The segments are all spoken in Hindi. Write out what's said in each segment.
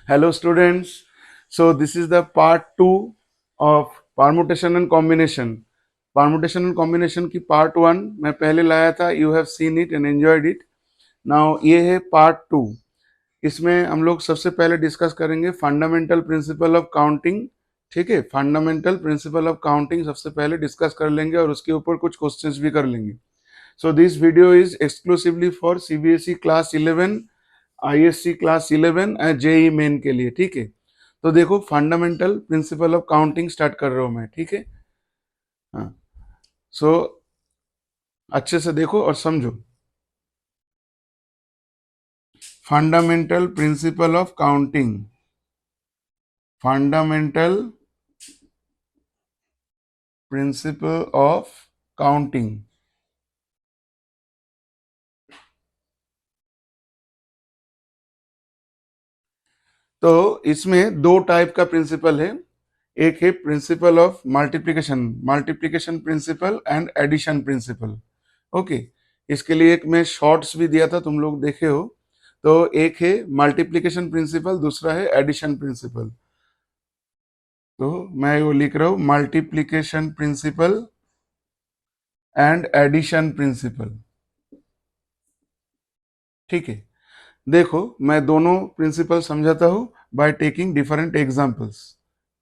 Hello students. So this is the part 2 of permutation and combination. Permutation and combination की part 1 मैं पहले लाया था. You have seen it and enjoyed it. Now ये है part 2. इसमें हम लोग सबसे पहले डिस्कस करेंगे फंडामेंटल प्रिंसिपल ऑफ काउंटिंग. ठीक है, फंडामेंटल प्रिंसिपल ऑफ काउंटिंग सबसे पहले डिस्कस कर लेंगे और उसके ऊपर कुछ क्वेश्चंस भी कर लेंगे. So this video is exclusively for CBSE class 11, ISC class 11 and JEE Main के लिए. ठीक है, तो देखो fundamental principle of counting start कर रहा हूं मैं. ठीक है, हाँ. सो अच्छे से देखो और समझो. Fundamental principle of counting. Fundamental principle of counting. तो इसमें दो टाइप का प्रिंसिपल है. एक है principle of multiplication, multiplication principle and addition principle. Okay, इसके लिए एक मैं शॉर्ट्स भी दिया था, तुम लोग देखे हो. तो एक है मल्टीप्लिकेशन प्रिंसिपल, दूसरा है एडिशन प्रिंसिपल. तो मैं वो लिख रहा हूं multiplication principle and addition principle. ठीक है, देखो मैं दोनों प्रिंसिपल समझाता हूं बाय टेकिंग डिफरेंट एग्जांपल्स.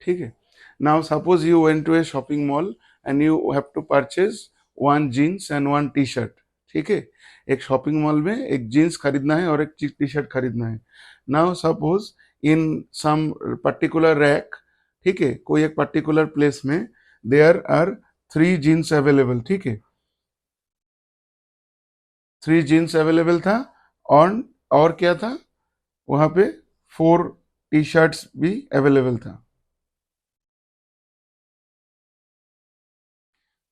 ठीक है, now suppose you went to a shopping mall and you have to purchase one jeans and one T shirt. ठीक है, एक शॉपिंग मॉल में एक जीन्स खरीदना है और एक टी शर्ट खरीदना है. Now suppose in some particular rack, ठीक है, कोई एक पर्टिकुलर प्लेस में देयर आर 3 जीन्स अवेलेबल. ठीक है, 3 जीन्स अवेलेबल था और क्या था वहां पे 4 टी शर्ट्स भी अवेलेबल था.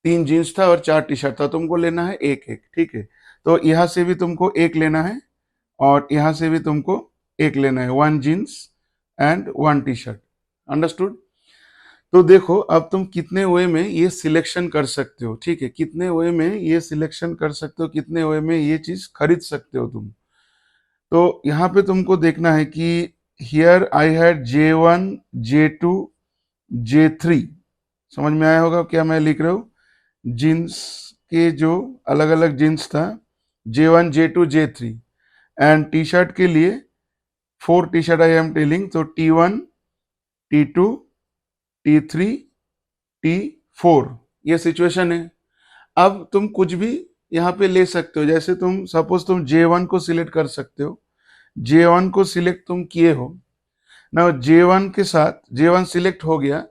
3 जीन्स था और 4 टी शर्ट था. तुमको लेना है एक एक. ठीक है, तो यहां से भी तुमको एक लेना है और यहां से भी तुमको एक लेना है. 1 jeans and 1 T shirt. Understood. तो देखो अब तुम कितने वे में ये सिलेक्शन कर सकते हो. ठीक है, कितने वे में ये सिलेक्शन कर सकते हो, कितने वे में ये चीज खरीद सकते हो तुम. तो यहाँ पे तुमको देखना है कि here I had J1, J2, J3. समझ में आया होगा क्या मैं लिख रहा हूँ. जीन्स के जो अलग अलग जीन्स था J1, J2, J3 and T shirt के लिए 4 T shirt I am telling. तो T1, T2, T3, T4 ये सिचुएशन है. अब तुम कुछ भी यहाँ पे ले सकते हो. जैसे तुम सपोज तुम J1 को सिलेक्ट कर सकते हो. J1 को सिलेक्ट तुम किए हो ना. J1 के साथ J1 सिलेक्ट हो गया.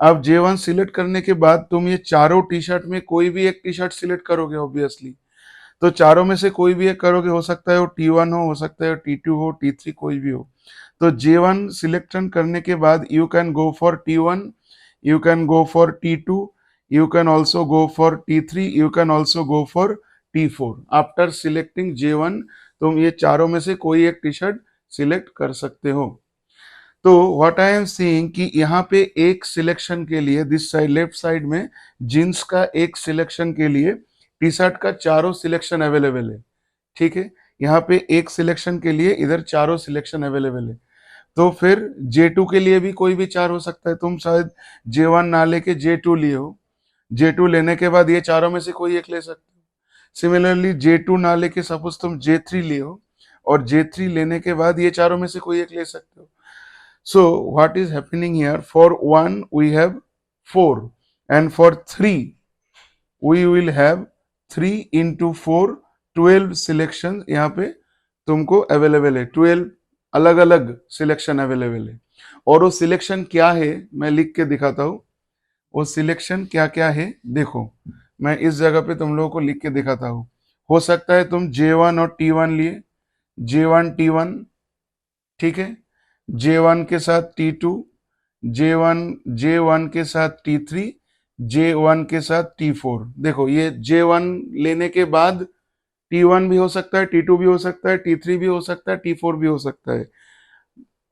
अब J1 सिलेक्ट करने के बाद तुम ये चारों टी शर्ट में कोई भी एक टी शर्ट सिलेक्ट करोगे ऑब्वियसली. तो चारों में से कोई भी एक करोगे. हो सकता है वो T1 हो सकता है T2 हो, T3 कोई भी हो. तो J1 सिलेक्शन करने के बाद you can go for T1, you can go for T2, you can also go for T3, you can also go for T4. After selecting J1 तुम ये चारों में से कोई एक टी शर्ट सिलेक्ट कर सकते हो. तो व्हाट आई एम सीइंग कि यहाँ पे एक सिलेक्शन के लिए दिस साइड लेफ्ट साइड में जींस का एक सिलेक्शन के लिए टी शर्ट का चारों सिलेक्शन अवेलेबल है. ठीक है, यहाँ पे एक सिलेक्शन के लिए इधर चारों सिलेक्शन अवेलेबल है. तो फिर J2 के लिए भी कोई भी चार हो सकता है. तुम शायद J1 ना लेके J2 लिए हो. J2 लेने के बाद ये चारों में से कोई एक ले सकते हो. सिमिलरली J2 ना लेके सपोज तुम J3 लिए हो और J3 लेने के बाद ये चारों में से कोई एक ले सकते हो. So what is happening here, for 1 we have 4 and for 3 we will have 3 into 4, 12 selection यहाँ पे तुमको अवेलेबल है. 12 अलग अलग सिलेक्शन अवेलेबल है. और वो सिलेक्शन क्या है मैं लिख के दिखाता हूँ. वो सिलेक्शन क्या क्या है देखो. मैं इस जगह पे तुम लोगों को लिख के दिखाता हूँ. हो सकता है तुम J1 और T1 लिए, J1 T1. ठीक है, J1 के साथ T2, J1 के साथ T3, J1 के साथ T4. देखो ये J1 लेने के बाद T1 भी हो सकता है, T2 भी हो सकता है, T3 भी हो सकता है, T4 भी हो सकता है.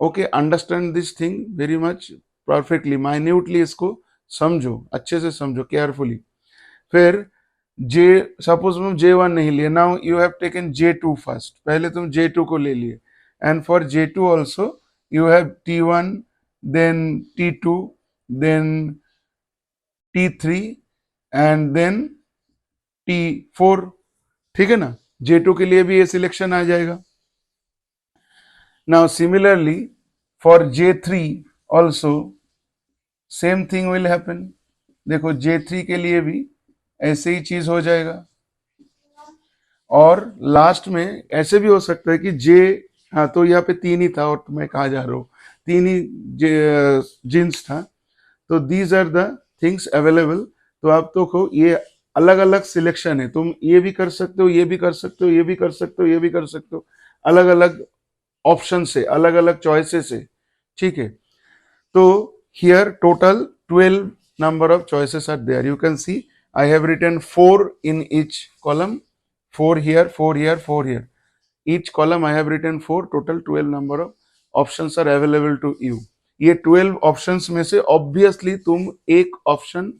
Okay, understand this thing very much perfectly, minutely इसको समझो, अच्छे से समझो, केयरफुली. फिर सपोज तुम J1 नहीं लिए. Now you have taken J2 first. पहले तुम J2 को ले लिए and for J2 also you have T1, then T2, then T3 and then T4, ठीक है ना। J2 के लिए भी ये सिलेक्शन आ जाएगा। Now similarly for J3 also same thing will happen। देखो J3 के लिए भी ऐसे ही चीज हो जाएगा। और लास्ट में ऐसे भी हो सकता है कि जे, हाँ तो यहाँ पे तीन ही था और मैं कहा जा रहा हूँ, तीन ही जीन्स था। तो these are the things available. तो आप तो को ये अलग अलग सिलेक्शन है, तुम ये भी कर सकते हो, ये भी कर सकते हो, ये भी कर सकते हो, ये भी कर सकते हो, अलग अलग ऑप्शन से, अलग अलग चॉइसेस से, ठीक है। तो here total 12 number of choices are there। You can see I have written 4 in each column, 4 here, 4 here, 4 here, each column I have written 4, total 12 number of options are available to you। ये 12 options में से obviously तुम एक ऑप्शन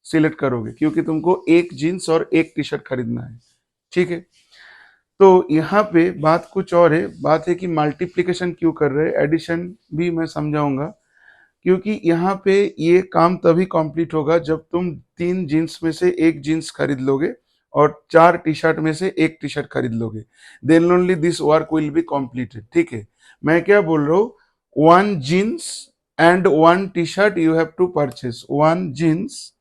सिलेक्ट करोगे क्योंकि तुमको एक जीन्स और एक टी शर्ट खरीदना है, ठीक है। तो यहाँ पे बात कुछ और है, बात है कि मल्टीप्लिकेशन क्यों कर रहे हैं, एडिशन भी मैं समझाऊंगा। क्योंकि यहाँ पे ये काम तभी कंप्लीट होगा जब तुम 3 जीन्स में से एक जीन्स खरीद लोगे और 4 टी शर्ट में से एक टी शर्ट खरीद लोगे, then only this work will be completed, ठीक है। मैं क्या बोल रहा हूँ, 1 jeans and 1 T shirt you have to purchase, 1 jeans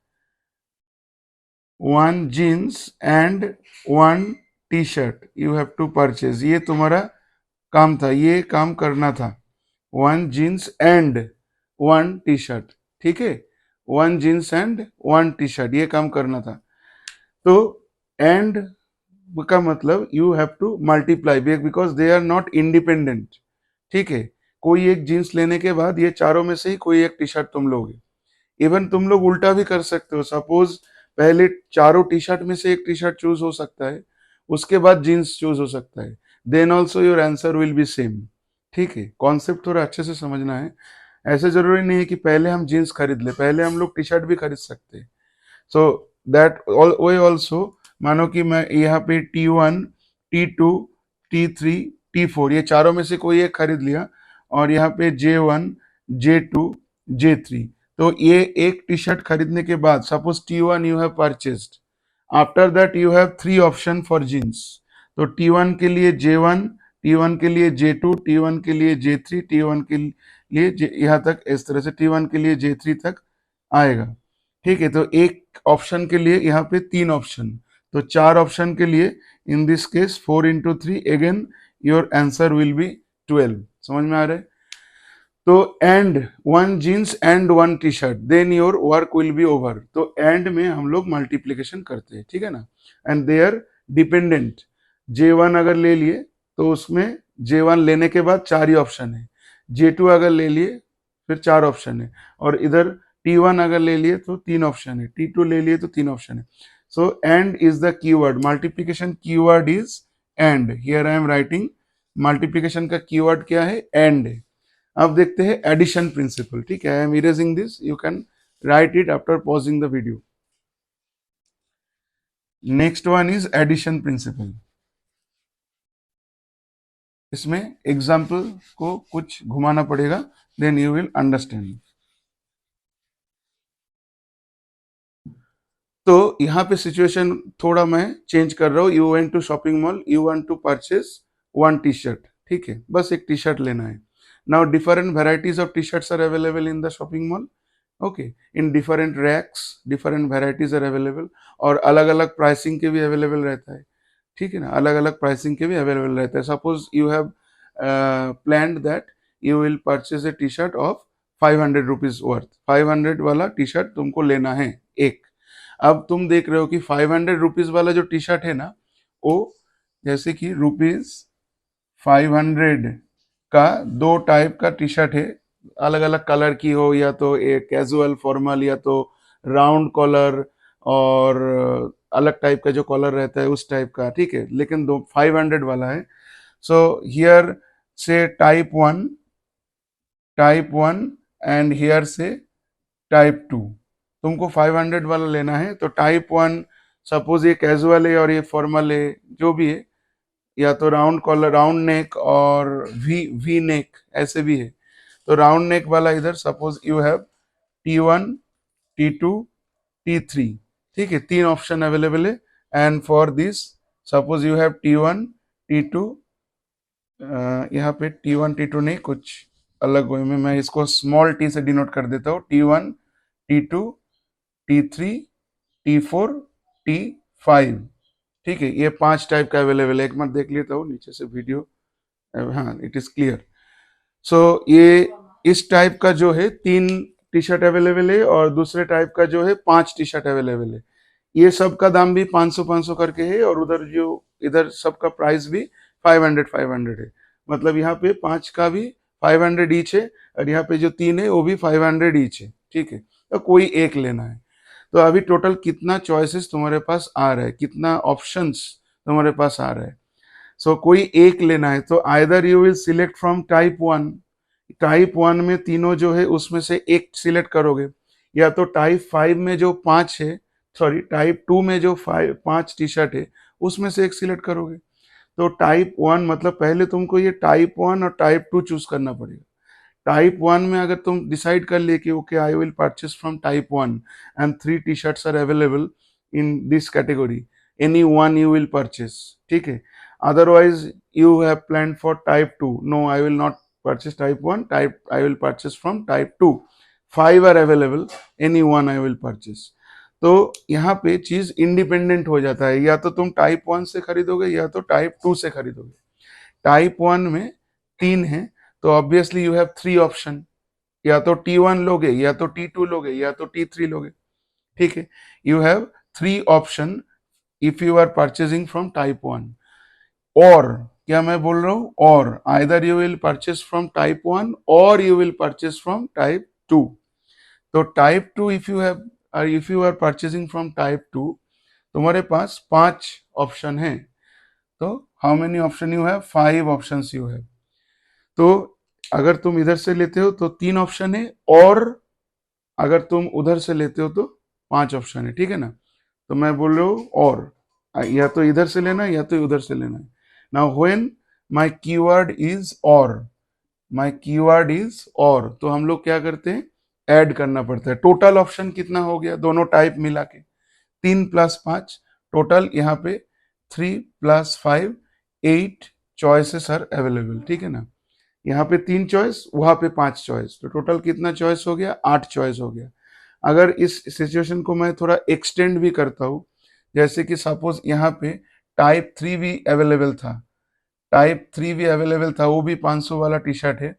and 1 T shirt you have to purchase. ये तुम्हारा काम था, ये काम करना था, 1 जीन्स एंड 1 टी शर्ट, ठीक है। 1 जीन्स एंड 1 टी शर्ट, ये काम करना था। तो एंड का मतलब you have to multiply because they are not independent, ठीक है। कोई एक जीन्स लेने के बाद ये चारों में से ही कोई एक टी शर्ट तुम लोगे। इवन तुम लोग उल्टा भी कर सकते हो, सपोज पहले चारों टी शर्ट में से एक टी शर्ट चूज हो सकता है, उसके बाद जीन्स चूज हो सकता है, then also your answer will be same, ठीक है। कॉन्सेप्ट थोड़ा अच्छे से समझना है। ऐसे जरूरी नहीं है कि पहले हम जीन्स खरीद ले, पहले हम लोग टी शर्ट भी खरीद सकते हैं। सो दैट वे ऑल्सो, मानो कि मैं यहाँ पे T1, T2, T3, T4 ये चारों में से कोई एक खरीद लिया और यहाँ पे J1, J2, J3, तो ये एक टी शर्ट खरीदने के बाद suppose T1 you have purchased, after that you have 3 option for jeans. तो T1 के लिए J1, T1 के लिए J2, T1 के लिए J3, T1 के लिए यहाँ तक, इस तरह से T1 के लिए J3 तक आएगा, ठीक है। तो एक ऑप्शन के लिए यहाँ पे 3 ऑप्शन, तो 4 ऑप्शन के लिए in this case 4 into 3, again your answer will be 12। समझ में आ रहा है। तो and 1 jeans and 1 T shirt, then your work will be over. तो एंड में हम लोग मल्टीप्लीकेशन करते हैं, ठीक है ना। And they are dependent. J1 अगर ले लिए तो उसमें J1 लेने के बाद 4 ही ऑप्शन है, J2 अगर ले लिए फिर 4 ऑप्शन है, और इधर T1 अगर ले लिए तो 3 ऑप्शन है, T2 ले लिए तो 3 ऑप्शन है। So and is the keyword, multiplication keyword is and. Here I am writing multiplication का कीवर्ड क्या है, एंड है। अब देखते हैं एडिशन प्रिंसिपल, ठीक है। I am erasing this, you can write it after pausing the video. Next one is addition principle. इसमें एग्जाम्पल को कुछ घुमाना पड़ेगा, देन यू विल अंडरस्टैंड। तो यहाँ पे सिचुएशन थोड़ा मैं चेंज कर रहा हूँ। You went to shopping mall, you want to purchase 1 T shirt, ठीक है, बस एक टी शर्ट लेना है। Now different varieties of T shirts are available in the shopping mall, okay, in different racks, different varieties are available, और अलग अलग प्राइसिंग के भी अवेलेबल रहता है, ठीक है ना, अलग अलग प्राइसिंग के भी अवेलेबल रहता है। Suppose you have planned that you will purchase A T shirt of 500 rupees worth, 500 वाला टी शर्ट तुमको लेना है एक। अब तुम देख रहे हो कि 500 रुपीज वाला जो टी शर्ट है ना, वो जैसे कि ₹500 का 2 टाइप का टी शर्ट है, अलग अलग कलर की हो, या तो एक कैजुअल फॉर्मल, या तो राउंड कॉलर, और अलग टाइप का जो कॉलर रहता है उस टाइप का, ठीक है, लेकिन 500 वाला है। सो हियर से टाइप वन एंड हियर से टाइप 2। तुमको 500 वाला लेना है तो टाइप 1, सपोज ये कैजुअल है और ये फॉर्मल है, जो भी है, या तो राउंड कॉलर, राउंड नेक और वी नेक ऐसे भी है, तो राउंड नेक वाला इधर suppose you have T1, T2, T3, ठीक है, तीन ऑप्शन अवेलेबल है। And for this suppose you have T1, T2, यहाँ पे T1, T2 नहीं, कुछ अलग वे में मैं इसको स्मॉल टी से डिनोट कर देता हूँ। T1, T2, T3, T4, T5, ठीक है, ये पांच टाइप का अवेलेबल है। एक बार देख लेता हूँ नीचे से वीडियो, हाँ इट इज क्लियर। सो ये इस टाइप का जो है तीन टी शर्ट अवेलेबल है, और दूसरे टाइप का जो है पांच टी शर्ट अवेलेबल है। ये सब का दाम भी 500 करके है, और उधर जो इधर सबका प्राइस भी 500 है। मतलब यहाँ पे पांच का भी 500 ईच है, और यहाँ पे जो तीन है वो भी 500 ईच है, ठीक है। तो कोई एक लेना है। तो अभी टोटल कितना चॉइसेस तुम्हारे पास आ रहा है, कितना ऑप्शंस तुम्हारे पास आ रहा है। सो कोई एक लेना है, तो either you will select from type 1। Type 1 में तीनों जो है उसमें से एक सिलेक्ट करोगे, या तो टाइप 5 में जो पांच है, सॉरी टाइप 2 में जो पांच टी शर्ट है उसमें से एक सिलेक्ट करोगे। तो टाइप 1 मतलब पहले तुमको ये टाइप 1 और टाइप 2 चूज करना पड़ेगा। टाइप 1 में अगर तुम डिसाइड कर लिए कि okay I will purchase from type 1 and 3 T shirts are available in this category, any one you will purchase, ठीक है। Otherwise you have plan for type 2, no I will not purchase type 1, type I will purchase from type 2, 5 are available, any one I will purchase. तो यहाँ पे चीज इंडिपेंडेंट हो जाता है, या तो तुम टाइप 1 से खरीदोगे या तो टाइप 2 से खरीदोगे। टाइप 1 में तीन है, तो obviously you have three option, या तो T1 लोगे, या तो T2 लोगे, या तो T3 लोगे, ठीक है। You have three option if you are purchasing from type 1। और क्या मैं बोल रहा हूं, और either you will purchase from type 1 और you will purchase from type 2। तो type 2 if you are purchasing from type 2, तुम्हारे पास पांच ऑप्शन है। तो how many option you have, 5 options you have. तो अगर तुम इधर से लेते हो तो तीन ऑप्शन है, और अगर तुम उधर से लेते हो तो पांच ऑप्शन है, ठीक है ना। तो मैं बोल रहा हूँ और, या तो इधर से लेना है या तो उधर से लेना है। Now when my keyword is और, माय कीवर्ड इज और, तो हम लोग क्या करते हैं, ऐड करना पड़ता है। टोटल ऑप्शन कितना हो गया दोनों टाइप मिला के, 3 + 5, टोटल यहाँ पे 3 + 5, 8 चॉइसेस आर अवेलेबल, ठीक है ना। यहाँ पे 3 चॉइस, वहां पे 5 चॉइस, तो टोटल कितना चॉइस हो गया, 8 चॉइस हो गया। अगर इस सिचुएशन को मैं थोड़ा एक्सटेंड भी करता हूँ, जैसे कि सपोज यहाँ पे टाइप 3 भी अवेलेबल था, टाइप 3 भी अवेलेबल था, वो भी 500 वाला टी शर्ट है।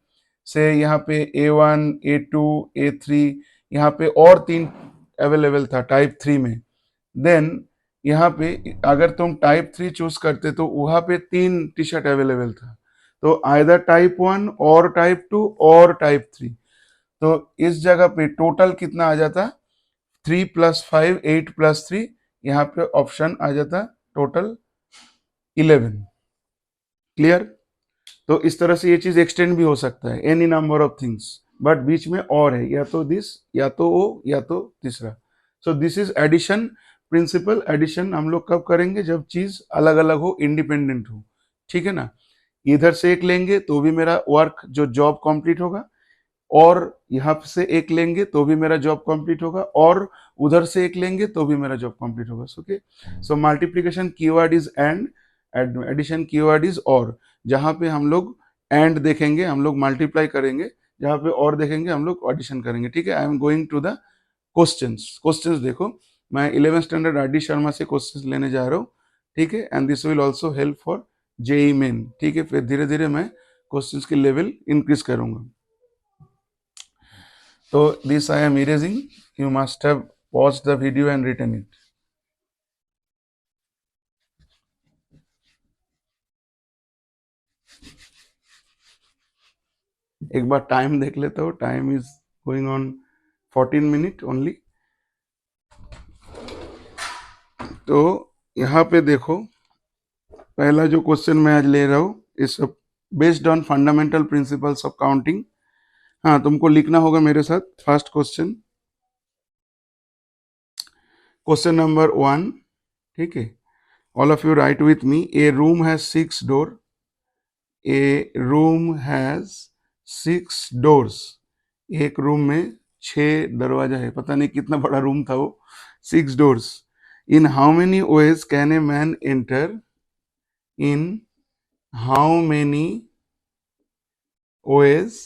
से यहाँ पे A1, A2, A3, यहाँ पे और तीन अवेलेबल था टाइप 3 में। देन यहाँ पे अगर तुम टाइप 3 चूज करते तो वहां पे तीन टी शर्ट अवेलेबल था, तो आइदर टाइप 1 और टाइप 2 और टाइप 3। तो इस जगह पे टोटल कितना आ जाता, 3 + 5, 8 + 3, यहाँ पे ऑप्शन आ जाता टोटल 11। क्लियर। तो इस तरह से ये चीज एक्सटेंड भी हो सकता है, any number of things, but बीच में और है, या तो दिस, या तो वो, या तो तीसरा। So this is addition principle. Addition हम लोग कब करेंगे, जब चीज अलग अलग हो, इंडिपेंडेंट हो, ठीक है ना। इधर से एक लेंगे तो भी मेरा वर्क जो जॉब कंप्लीट होगा, और यहाँ से एक लेंगे तो भी मेरा जॉब कंप्लीट होगा, और उधर से एक लेंगे तो भी मेरा जॉब कंप्लीट होगा। Okay, so multiplication keyword is and, addition keyword is और। जहाँ पे हम लोग एंड देखेंगे हम लोग मल्टीप्लाई करेंगे, जहाँ पे और देखेंगे हम लोग एडिशन करेंगे, ठीक है। I am going to the questions. Questions देखो, मैं 11th स्टैंडर्ड RD शर्मा से क्वेश्चंस लेने जा रहा हूँ, ठीक है। And this will also help for JEE main, ठीक है। फिर धीरे धीरे मैं क्वेश्चंस की लेवल इंक्रीज करूंगा। So this I am erasing. You must have paused the video and written it. एक बार टाइम देख लेता हूँ, time is going on 14 minute only. तो यहाँ पे देखो, पहला जो क्वेश्चन मैं आज ले रहा हूँ इस based on fundamental principles of counting. हाँ, तुमको लिखना होगा मेरे साथ। फर्स्ट क्वेश्चन, क्वेश्चन नंबर 1, ठीक है। All of you right with me. A room has 6 door, A room has 6 doors, एक रूम में 6 दरवाजा है, पता नहीं कितना बड़ा रूम था वो। 6 doors, in how many ways can a man enter, in how many ways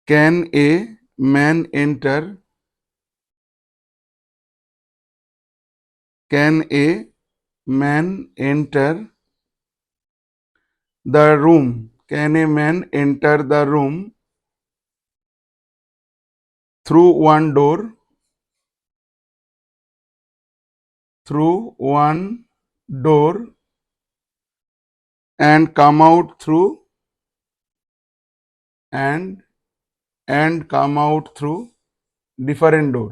can a man enter, can a man enter the room, can a man enter the room through one door, through one door and come out through, and come out through different door,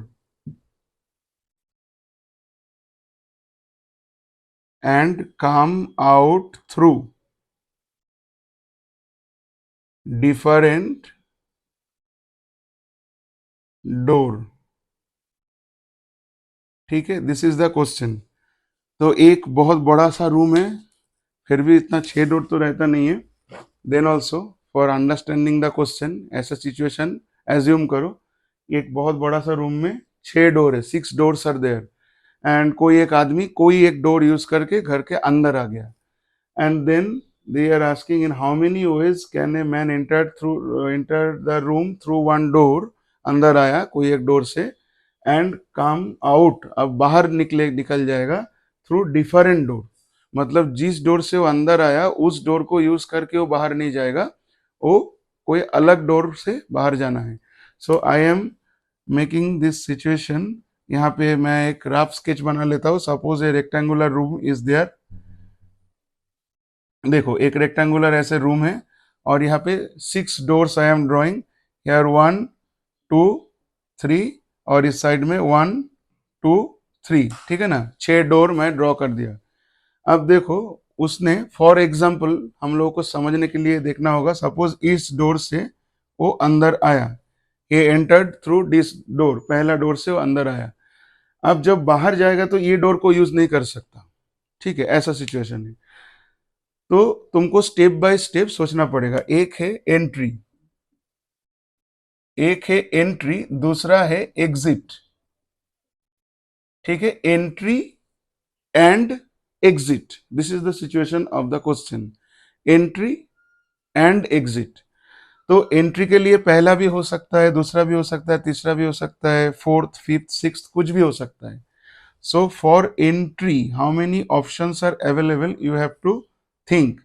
and come out through different door, ठीक है। This is the question. तो एक बहुत बड़ा सा रूम है, फिर भी इतना 6 डोर तो रहता नहीं है। Then also for understanding the question, ऐसा सिचुएशन एज्यूम करो, एक बहुत बड़ा सा रूम में 6 डोर है, 6 डोर्स आर देयर, एंड कोई एक आदमी कोई एक डोर यूज करके घर के अंदर आ गया, and then they are asking in how many ways can a man enter the room through one door, अंदर आया कोई एक डोर से, एंड कम आउट, अब बाहर निकल जाएगा थ्रू डिफरेंट डोर, मतलब जिस डोर से वो अंदर आया उस डोर को यूज करके वो बाहर नहीं जाएगा, वो कोई अलग डोर से बाहर जाना है। So I am making this situation, यहाँ पे मैं एक रफ स्केच बना लेता हूँ। Suppose a rectangular room is there, देखो एक रेक्टेंगुलर ऐसे रूम है और यहाँ पे 6 doors I am drawing, here 1 2 3, और इस साइड में 1 2 3, ठीक है ना, 6 डोर मैं ड्रॉ कर दिया। अब देखो उसने फॉर एग्जाम्पल हम लोगों को समझने के लिए देखना होगा, सपोज इस डोर से वो अंदर आया, ये एंटर्ड थ्रू दिस डोर, पहला डोर से वो अंदर आया, अब जब बाहर जाएगा तो ये डोर को यूज नहीं कर सकता, ठीक है, ऐसा सिचुएशन है। तो तुमको स्टेप बाय स्टेप सोचना पड़ेगा। एक है एंट्री, एक है एंट्री, दूसरा है एग्जिट, ठीक है, entry and exit, this is the situation of the question, entry and exit. तो एंट्री के लिए पहला भी हो सकता है, दूसरा भी हो सकता है, तीसरा भी हो सकता है, फोर्थ फिफ्थ सिक्स्थ कुछ भी हो सकता है। So for entry how many options are available, you have to think.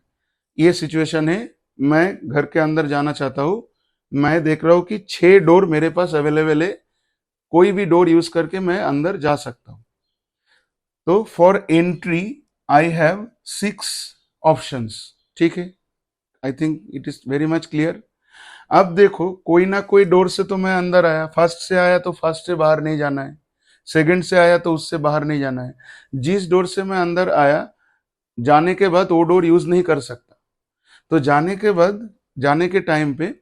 ये सिचुएशन है, मैं घर के अंदर जाना चाहता हूं, मैं देख रहा हूं कि 6 डोर मेरे पास अवेलेबल है, कोई भी डोर यूज करके मैं अंदर जा सकता हूं। तो for entry I have 6 options, ठीक है, I think it is very much clear. अब देखो कोई ना कोई डोर से तो मैं अंदर आया, फर्स्ट से आया तो फर्स्ट से बाहर नहीं जाना है, सेकंड से आया तो उससे बाहर नहीं जाना है, जिस डोर से मैं अंदर आया जाने के बाद वो डोर यूज नहीं कर सकता, तो जाने के बाद जाने के टाइम पे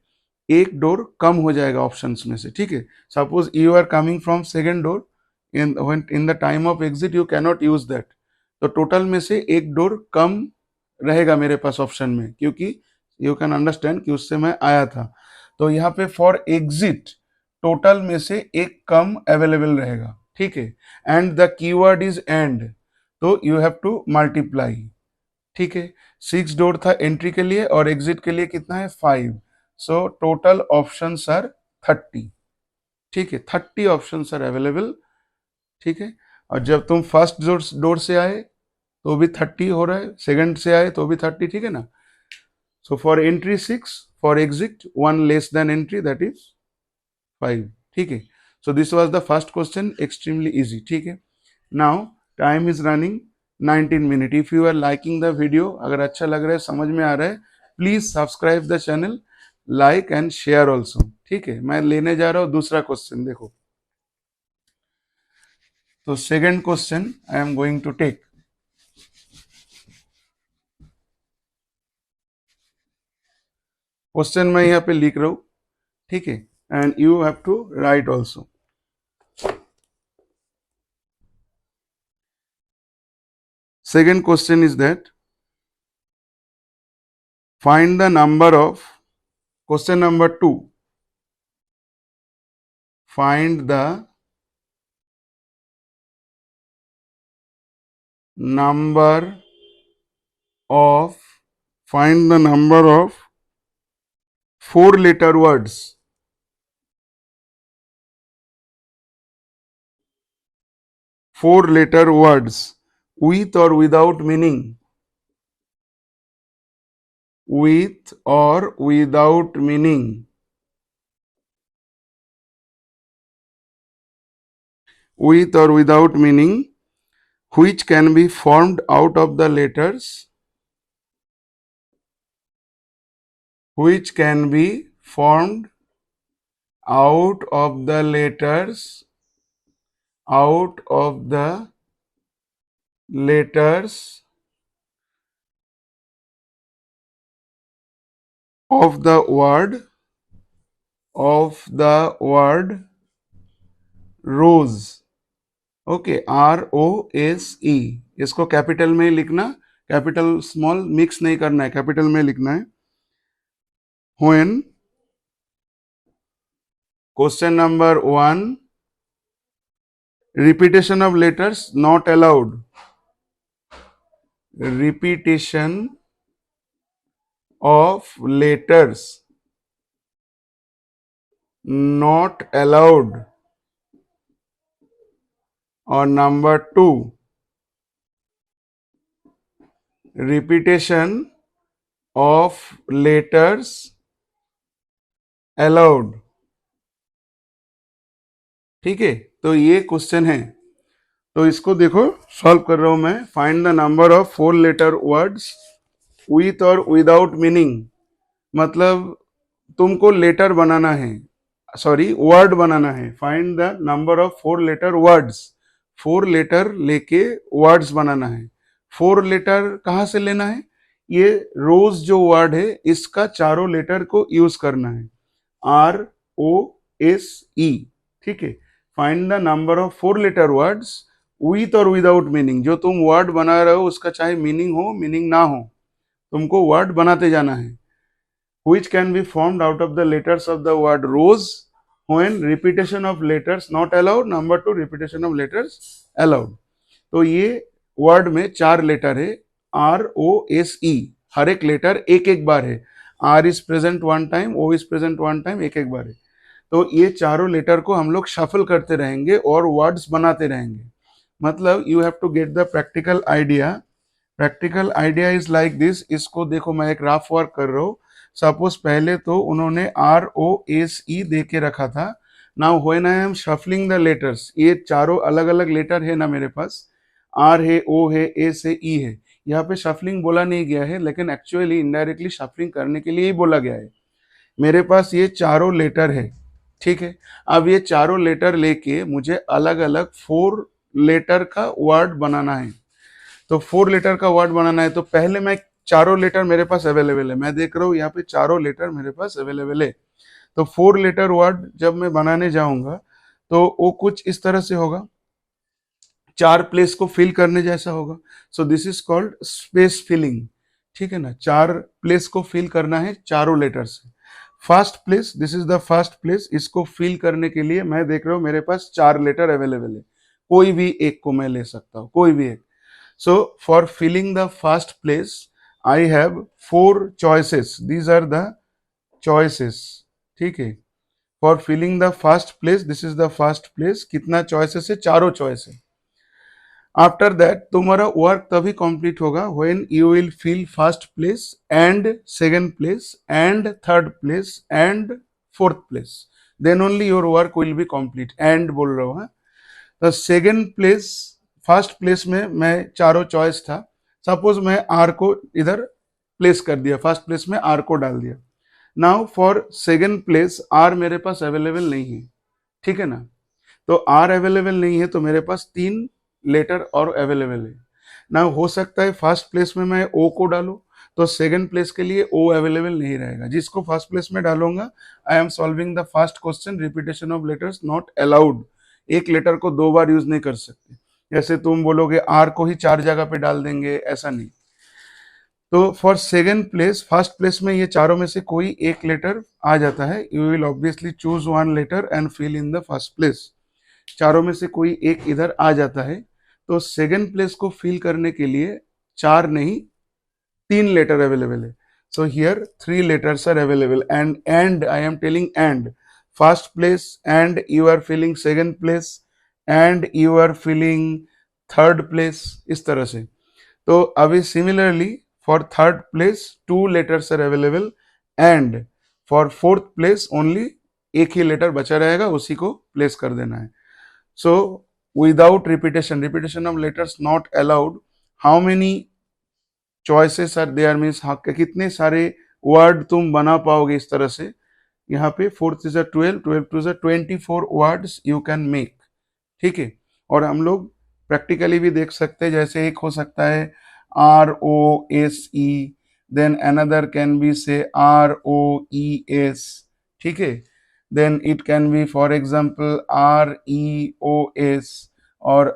एक डोर कम हो जाएगा ऑप्शंस में से, ठीक है। Suppose you are coming from second door, in the time of exit you cannot use that, तो टोटल में से एक डोर कम रहेगा मेरे पास ऑप्शन में, क्योंकि यू कैन अंडरस्टैंड कि उससे मैं आया था। तो यहाँ पे फॉर एग्जिट टोटल में से एक कम अवेलेबल रहेगा, ठीक है, and the keyword is and, तो यू हैव टू मल्टीप्लाई, ठीक है। 6 डोर था एंट्री के लिए और एग्जिट के लिए कितना है 5, सो टोटल ऑप्शंस आर 30, ठीक है, 30 ऑप्शंस आर अवेलेबल, ठीक है। और जब तुम फर्स्ट डोर से आए तो भी 30 हो रहा है, सेकंड से आए तो भी 30, ठीक है ना। So for entry 6, for exit 1 less than entry, that is 5, ठीक है। So this was the first question, extremely easy, ठीक है। Now time is running 19 minute. If you are liking the video, अगर अच्छा लग रहा है, समझ में आ रहा है, please subscribe the channel, like and share also, ठीक है। मैं लेने जा रहा हूं दूसरा क्वेश्चन, देखो। तो second question I am going to take, question मैं यहाँ पे लिख रहा हूं, ठीक है, and you have to write also. Second question is that find the number of question number 2, find the number of find the number of 4-letter words. 4-letter words with or without meaning. With or without meaning. With or without meaning, which can be formed out of the letters, which can be formed out of the letters, out of the letters of the word rose. Okay, ROSE, इसको कैपिटल में लिखना, कैपिटल स्मॉल मिक्स नहीं करना है, कैपिटल में लिखना है. When question number 1, repetition of letters not allowed. Repetition of letters not allowed. और number 2, repetition of letters allowed. ठीक है, तो ये क्वेश्चन है. तो इसको देखो, सॉल्व कर रहा हूं मैं. Find the number of 4-letter words with और विदाउट मीनिंग. मतलब तुमको लेटर बनाना है, सॉरी वर्ड बनाना है. Find the number of 4-letter words. 4 letter लेके वर्ड्स बनाना है. 4 लेटर कहाँ से लेना है? ये रोज जो वर्ड है इसका चारों लेटर को यूज करना है. ROSE. ठीक है. Find the number of 4-letter words with और विदाउट मीनिंग. जो तुम वर्ड बना रहे हो उसका चाहे मीनिंग हो मीनिंग ना हो, तुमको वर्ड बनाते जाना है. Which can be formed out of the letters of the word rose when repetition of letters not allowed. Number 2, repetition of letters allowed. तो ये वर्ड में 4 लेटर है, ROSE. हर एक लेटर एक एक बार है. R is present 1 time, O is present 1 time, एक एक बार है. तो ये चारों लेटर को हम लोग शफल करते रहेंगे और वर्ड्स बनाते रहेंगे. मतलब you have to get the practical idea. Practical idea is like this. इसको देखो, मैं एक रफ वर्क कर रहा हूँ. सपोज पहले तो उन्होंने ROSE दे के रखा था. Now when I am shuffling the letters, ये चारों अलग अलग लेटर है ना मेरे पास. R है, O है, A से E है. यहाँ पे शफलिंग बोला नहीं गया है, लेकिन एक्चुअली इनडायरेक्टली शफलिंग करने के लिए ही बोला गया है. मेरे पास ये चारों लेटर है. ठीक है. अब ये चारों लेटर लेके मुझे अलग अलग 4 लेटर का वर्ड बनाना है. तो 4 लेटर का वर्ड बनाना है. तो पहले मैं चारों लेटर मेरे पास अवेलेबल है. मैं देख रहा हूँ यहाँ पे चारों लेटर मेरे पास अवेलेबल है. तो 4 लेटर वर्ड जब मैं बनाने जाऊंगा तो वो कुछ इस तरह से होगा. 4 प्लेस को फिल करने जैसा होगा. So this is called space filling. ठीक है ना. 4 प्लेस को फिल करना है चारों लेटर से. First place, this is the first place. इसको फिल करने के लिए मैं देख रहा हूँ मेरे पास 4 लेटर अवेलेबल है. कोई भी एक को मैं ले सकता हूँ, कोई भी एक. So for filling the first place, I have 4 choices. These are the choices. ठीक है. For filling the first place, this is the first place. कितना choices है? चारों choice है. After that, तुम्हारा वर्क तभी complete होगा when you will fill first place and second place and third place and fourth place. Then only your work will be complete. And बोल रहा हूँ. हाँ. तो सेकेंड प्लेस, फर्स्ट प्लेस में मैं चारों चॉइस था. सपोज मैं आर को इधर प्लेस कर दिया, फर्स्ट प्लेस में आर को डाल दिया. Now for second place are मेरे पास अवेलेबल नहीं है. ठीक है ना. तो आर अवेलेबल नहीं है तो मेरे पास 3 लेटर और अवेलेबल है. नाउ हो सकता है फर्स्ट प्लेस में मैं ओ को डालूं तो सेकेंड प्लेस के लिए ओ अवेलेबल नहीं रहेगा. जिसको फर्स्ट प्लेस में डालूंगा, I am solving the first question, repetition of letters not allowed. एक लेटर को 2 बार यूज नहीं कर सकते. जैसे तुम बोलोगे आर को ही 4 जगह पे डाल देंगे, ऐसा नहीं. तो for second place, first place में ये चारों में से कोई एक लेटर आ जाता है, you will obviously choose one letter and fill in the first place. चारों में से कोई एक इधर आ जाता है, तो सेकेंड प्लेस को फिल करने के लिए चार नहीं, तीन लेटर अवेलेबल है। So here three letters are available, and I am telling and first place, and you are filling second place, and you are filling third place, इस तरह से। तो अभी similarly for third place two letters are available, and for fourth place only एक ही लेटर बचा रहेगा, उसी को प्लेस कर देना है। So without repetition, repetition of letters not allowed. How many choices are there means कितने सारे वर्ड तुम बना पाओगे इस तरह से। यहाँ पे fourth is 12, 12 two is 24 words you can make, ठीक है। और हम लोग प्रैक्टिकली भी देख सकते हैं, जैसे एक हो सकता है ROSE, then another can be say ROES, ठीक है। Then it can be for example REOS और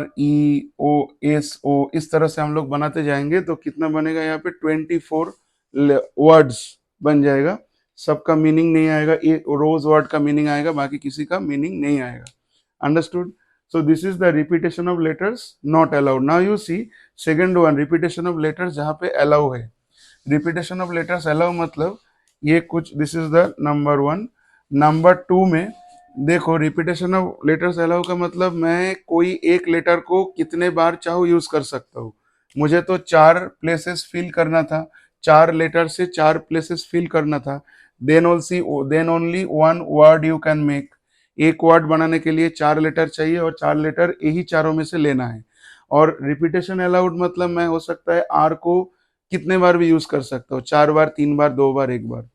REOSO, इस तरह से हम लोग बनाते जाएंगे तो कितना बनेगा, यहाँ पे 24 वर्ड्स बन जाएगा। सबका मीनिंग नहीं आएगा, एक रोज वर्ड का मीनिंग आएगा, बाकी किसी का मीनिंग नहीं आएगा। Understood? So this is the repetition of letters not allowed. Now you see second one, repetition of letters जहाँ पे allow है। repetition of letters allow मतलब ये कुछ, this is the number one। Number two में देखो, रिपीटेशन ऑफ लेटर्स अलाउ का मतलब मैं कोई एक लेटर को कितने बार चाहूँ यूज कर सकता हूँ। मुझे तो चार प्लेसेस फिल करना था, चार लेटर से चार प्लेसेस फिल करना था। Then only one word you can make. एक वर्ड बनाने के लिए चार लेटर चाहिए और चार लेटर यही चारों में से लेना है। और रिपीटेशन अलाउड मतलब मैं हो सकता है आर को कितने बार भी यूज कर सकता हूँ, चार बार, तीन बार, दो बार, एक बार।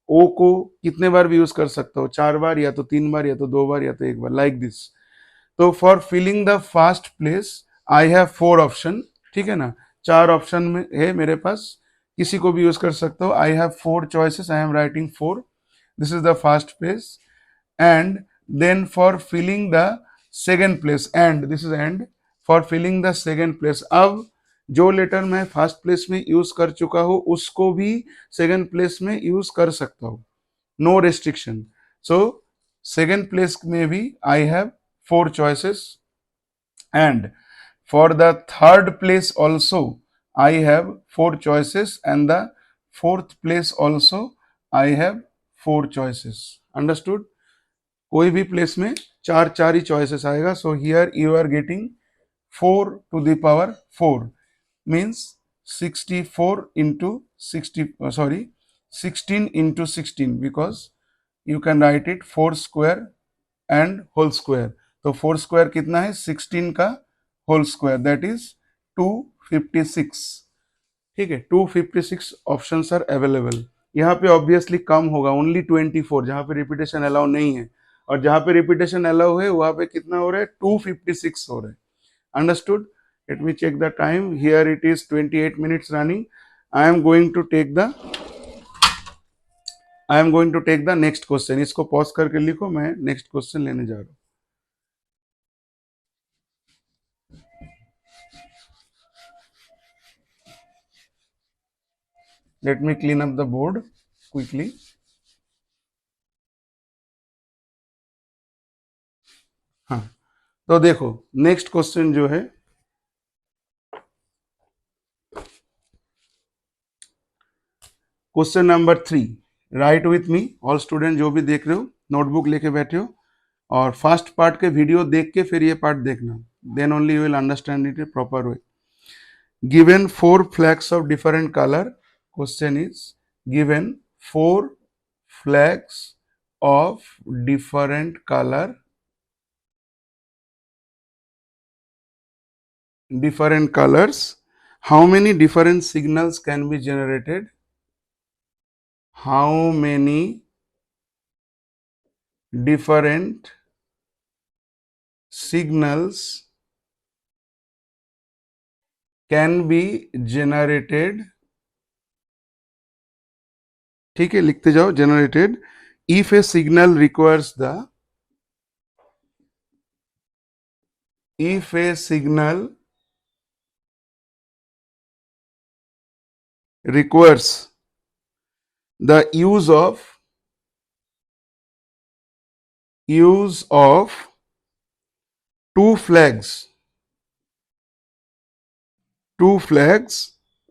ओ को कितने बार भी यूज कर सकता हूँ, चार बार या तो तीन बार या तो दो बार या तो एक बार, लाइक दिस। तो for filling the first place I have four option, ठीक है ना। चार ऑप्शन में है मेरे पास, किसी को भी यूज कर सकता हूँ। I have four choices, I am writing four, this is the first place. And then for filling the second place, and this is and for filling the second place. अब जो लेटर मैं फर्स्ट प्लेस में यूज कर चुका हूं उसको भी सेकेंड प्लेस में यूज कर सकता हूं, no restriction. So second place में भी I have four choices, and for the third place also I have four choices, and the fourth place also I have four choices. Understood? कोई भी प्लेस में चार चार ही चॉइसेस आएगा। So here you are getting 4 to the power 4 means 64 into 60, sorry, 16 into 16, because you can write it 4 square and whole square। तो 4 square कितना है, 16 का whole square, that is 256, ठीक है। 256 ऑप्शंस आर अवेलेबल। यहाँ पे ऑब्वियसली कम होगा, ओनली 24 जहाँ पे रिपीटेशन अलाउ नहीं है, और जहाँ पे रिपीटेशन अलाउ है वहाँ पे कितना हो रहा है, 256 हो रहा है। Understood? Let me check the time. Here it is 28 minutes running. I am going to take the next question. इसको पॉज करके लिखो, मैं नेक्स्ट क्वेश्चन लेने जा रहा हूँ। Let me clean up the board quickly. हाँ, तो देखो नेक्स्ट क्वेश्चन जो है, question number 3। Right with me all student, जो भी देख रहे हो नोटबुक लेके बैठे हो, और फर्स्ट पार्ट के वीडियो देख के फिर ये पार्ट देखना, then only you will understand it a proper way. Given four flags of different color, question is given four flags of different color, different colors, how many different signals can be generated? How many different signals can be generated? ठीक है, लिखते जाओ, generated if a signal requires the, if a signal requires the use of two flags,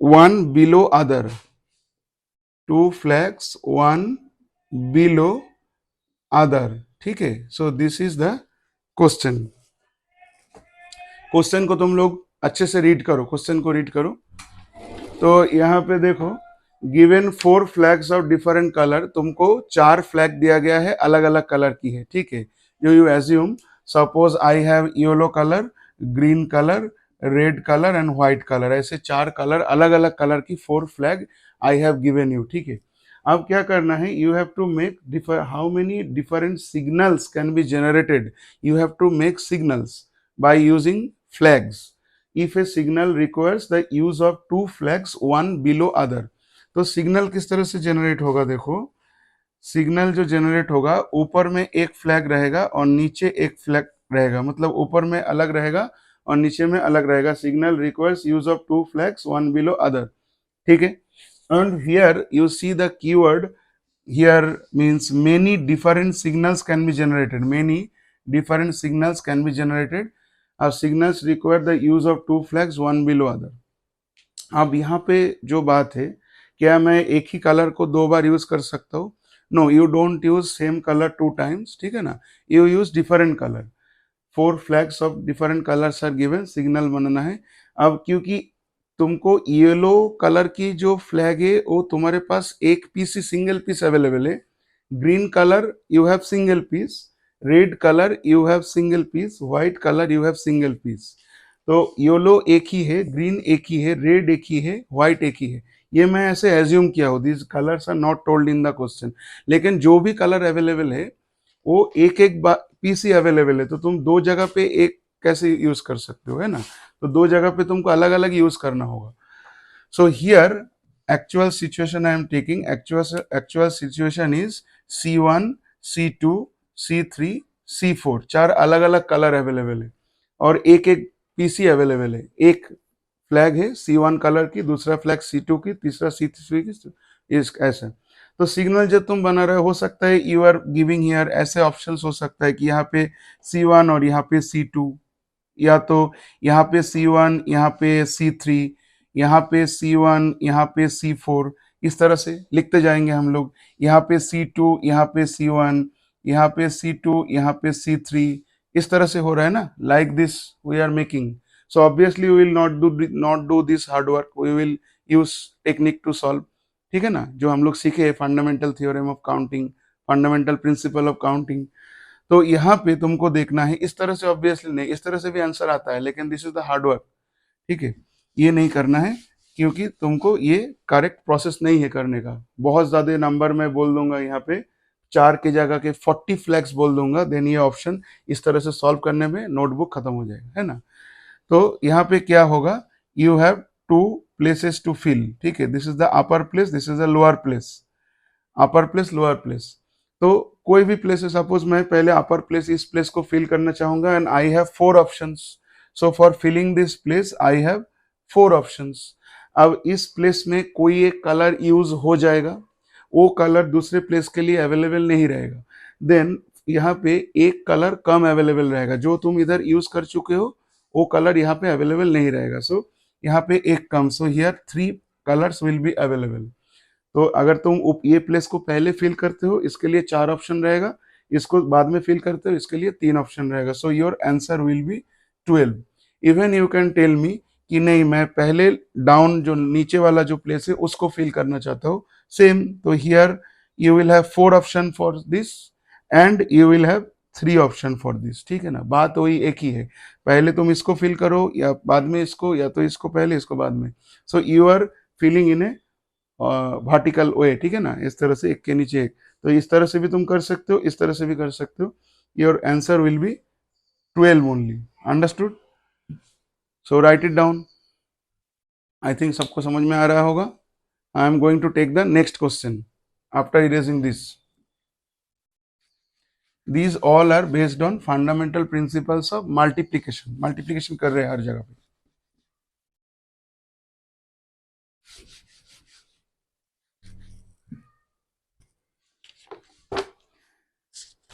one below other, two flags one below other. ठीक है, so this is the question. Question को तुम लोग अच्छे से रीड करो, क्वेश्चन को रीड करो. तो यहाँ पे देखो, given 4 flags of different colour, तुमको 4 फ्लैग दिया गया है, अलग अलग कलर की है. ठीक है, जो you assume, suppose I have yellow colour, green colour, red colour and white colour, ऐसे 4 कलर, अलग अलग कलर की 4 flag I have given you. ठीक है, अब क्या करना है, you have to make how many different signals can be generated. You have to make signals by using flags if a signal requires the use of two flags one below other. तो सिग्नल किस तरह से जनरेट होगा, देखो सिग्नल जो जनरेट होगा, ऊपर में एक फ्लैग रहेगा और नीचे एक फ्लैग रहेगा, मतलब ऊपर में अलग रहेगा और नीचे में अलग रहेगा. Signal requires use of two flags one below other. ठीक है, and here you see the keyword here means many different signals can be generated, many different signals can be generated. अब signals require the use of two flags one below other. अब यहाँ पे जो बात है, क्या मैं एक ही कलर को 2 बार यूज कर सकता हूँ? No, you don't use same colour 2 times. ठीक है ना, you use different colour. 4 flags of different colours are given, signal बनाना है. अब क्योंकि तुमको येलो कलर की जो फ्लैग है वो तुम्हारे पास एक पीस ही, सिंगल पीस अवेलेबल है. Green colour you have single piece, red colour you have single piece, white colour you have single piece. तो येलो एक ही है, ग्रीन एक ही है, रेड एक ही है, व्हाइट एक ही है. ये मैं ऐसे एज्यूम किया हूँ, this colours are not told in the question. लेकिन जो भी कलर अवेलेबल है वो एक एक पीस ही अवेलेबल है, तो तुम 2 जगह पे एक कैसे यूज कर सकते हो, है ना. तो 2 जगह पे तुमको अलग अलग यूज करना होगा. So here actual situation I am taking, actual situation is C1, C2, C3, C4, 4 अलग अलग कलर अवेलेबल है और एक एक पीसी अवेलेबल है. एक फ्लैग है C1 कलर की, दूसरा फ्लैग C2 की, तीसरा C3 की, इस ऐसा. तो सिग्नल जब तुम बना रहे हो सकता है यू आर गिविंग हियर, ऐसे ऑप्शंस हो सकता है कि यहाँ पे C1 और यहाँ पे C2, या तो यहाँ पे C1, यहाँ पे C3, यहाँ पे C1, यहाँ पे C4, इस तरह से लिखते जाएंगे हम लोग. यहाँ पे C2, यहाँ पे C1, यहाँ पे C2, यहाँ पे C3, इस तरह से हो रहा है ना. Like this we are making. So obviously we will not do this hard work, we will use technique to solve. ठीक है ना, जो हम लोग सीखे fundamental theorem of counting, fundamental principle of counting. तो यहाँ पे तुमको देखना है, इस तरह से ऑब्वियसली नहीं, इस तरह से भी आंसर आता है, लेकिन this is the hard work. ठीक है, ये नहीं करना है क्योंकि तुमको ये करेक्ट प्रोसेस नहीं है करने का. बहुत ज्यादा नंबर मैं बोल दूंगा, यहाँ पे 4 की जगह के 40 फ्लैग्स बोल दूंगा, देन ये ऑप्शन इस तरह से सॉल्व करने में नोटबुक खत्म हो जाएगा, है ना. तो यहाँ पे क्या होगा, you have 2 places to fill. ठीक है, this is the upper place, this is the lower place, upper place lower place. तो कोई भी प्लेस है, सपोज मैं पहले अपर प्लेस, इस प्लेस को फिल करना चाहूंगा and I have 4 options. So for filling this place I have 4 options. अब इस प्लेस में कोई एक कलर यूज हो जाएगा, वो कलर दूसरे प्लेस के लिए अवेलेबल नहीं रहेगा. देन यहाँ पे एक कलर कम अवेलेबल रहेगा, जो तुम इधर यूज कर चुके हो वो कलर यहाँ पे अवेलेबल नहीं रहेगा. सो यहाँ पे एक कम, so here 3 colours will be available. तो अगर तुम ये प्लेस को पहले फिल करते हो, इसके लिए 4 ऑप्शन रहेगा, इसको बाद में फिल करते हो, इसके लिए 3 ऑप्शन रहेगा. So your answer will be 12. Even you can tell me कि नहीं, मैं पहले डाउन जो नीचे वाला जो प्लेस है उसको फिल करना चाहता हूँ, सेम. तो here you will have 4 option for this and you will have 3 option for this. ठीक है ना, बात वही एक ही है, पहले तुम इसको फिल करो या बाद में इसको, या तो इसको पहले इसको बाद में. So you are filling in a vertical way. ठीक है ना, इस तरह से एक के नीचे एक. तो इस तरह से भी तुम कर सकते हो, इस तरह से भी कर सकते हो. Your answer will be 12 only. Understood? So write it down. I think सबको समझ में आ रहा होगा. I am going to take the next question after erasing this. These all are based on fundamental principles of multiplication. Multiplication कर रहे हैं हर जगह पे.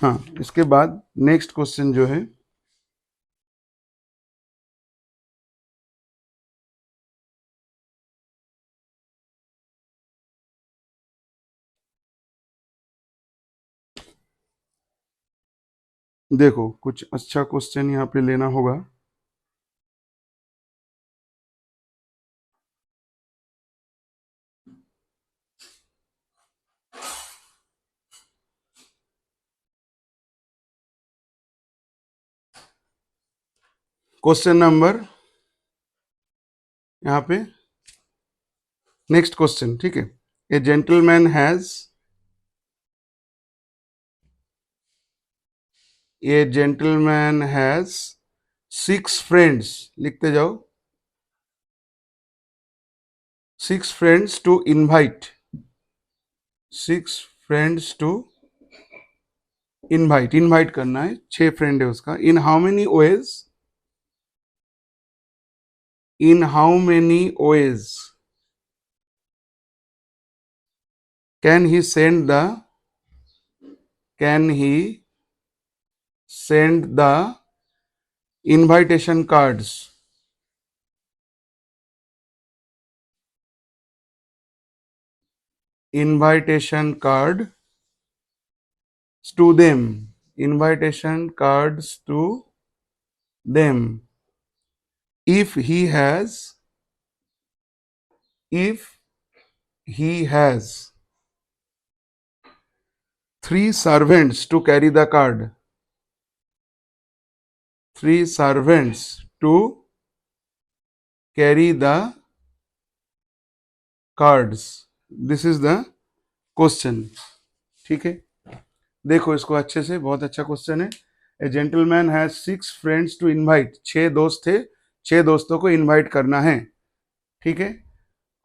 हाँ, इसके बाद नेक्स्ट क्वेश्चन जो है, देखो कुछ अच्छा क्वेश्चन यहाँ पे लेना होगा। क्वेश्चन नंबर, यहाँ पे नेक्स्ट क्वेश्चन, ठीक है। A gentleman has, a gentleman has 6 friends, लिखते जाओ, 6 friends to invite, 6 friends to invite, invite करना है, 6 फ्रेंड है उसका। In how many ways, in how many ways can he send the, can he send the invitation cards, invitation card to them, invitation cards to them, if he has, if he has 3 servants to carry the card, 3 servants to carry the cards, this is the question, ठीक है। देखो इसको अच्छे से, बहुत अच्छा क्वेश्चन है। A gentleman has 6 friends to invite, 6 दोस्त थे, 6 दोस्तों को इनवाइट करना है, ठीक है।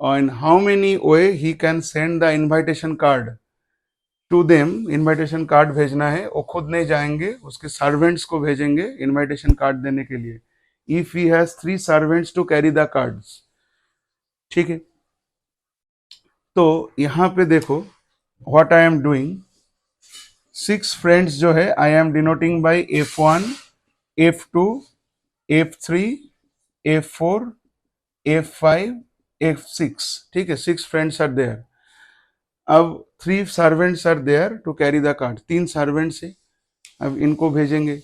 और in how many way he can send the invitation card to them, invitation card भेजना है, वो खुद नहीं जाएंगे, उसके सर्वेंट्स को भेजेंगे इनविटेशन कार्ड देने के लिए। If he has 3 servants to carry the cards, ठीक है। तो यहां पे देखो what I am doing, 6 friends जो है I M denoting bye F1, F2, F3, F4, F5, F6, ठीक है। 6 फ्रेंड्स आर देयर। अब 3 servants are there to carry the card, 3 servants है, अब इनको भेजेंगे,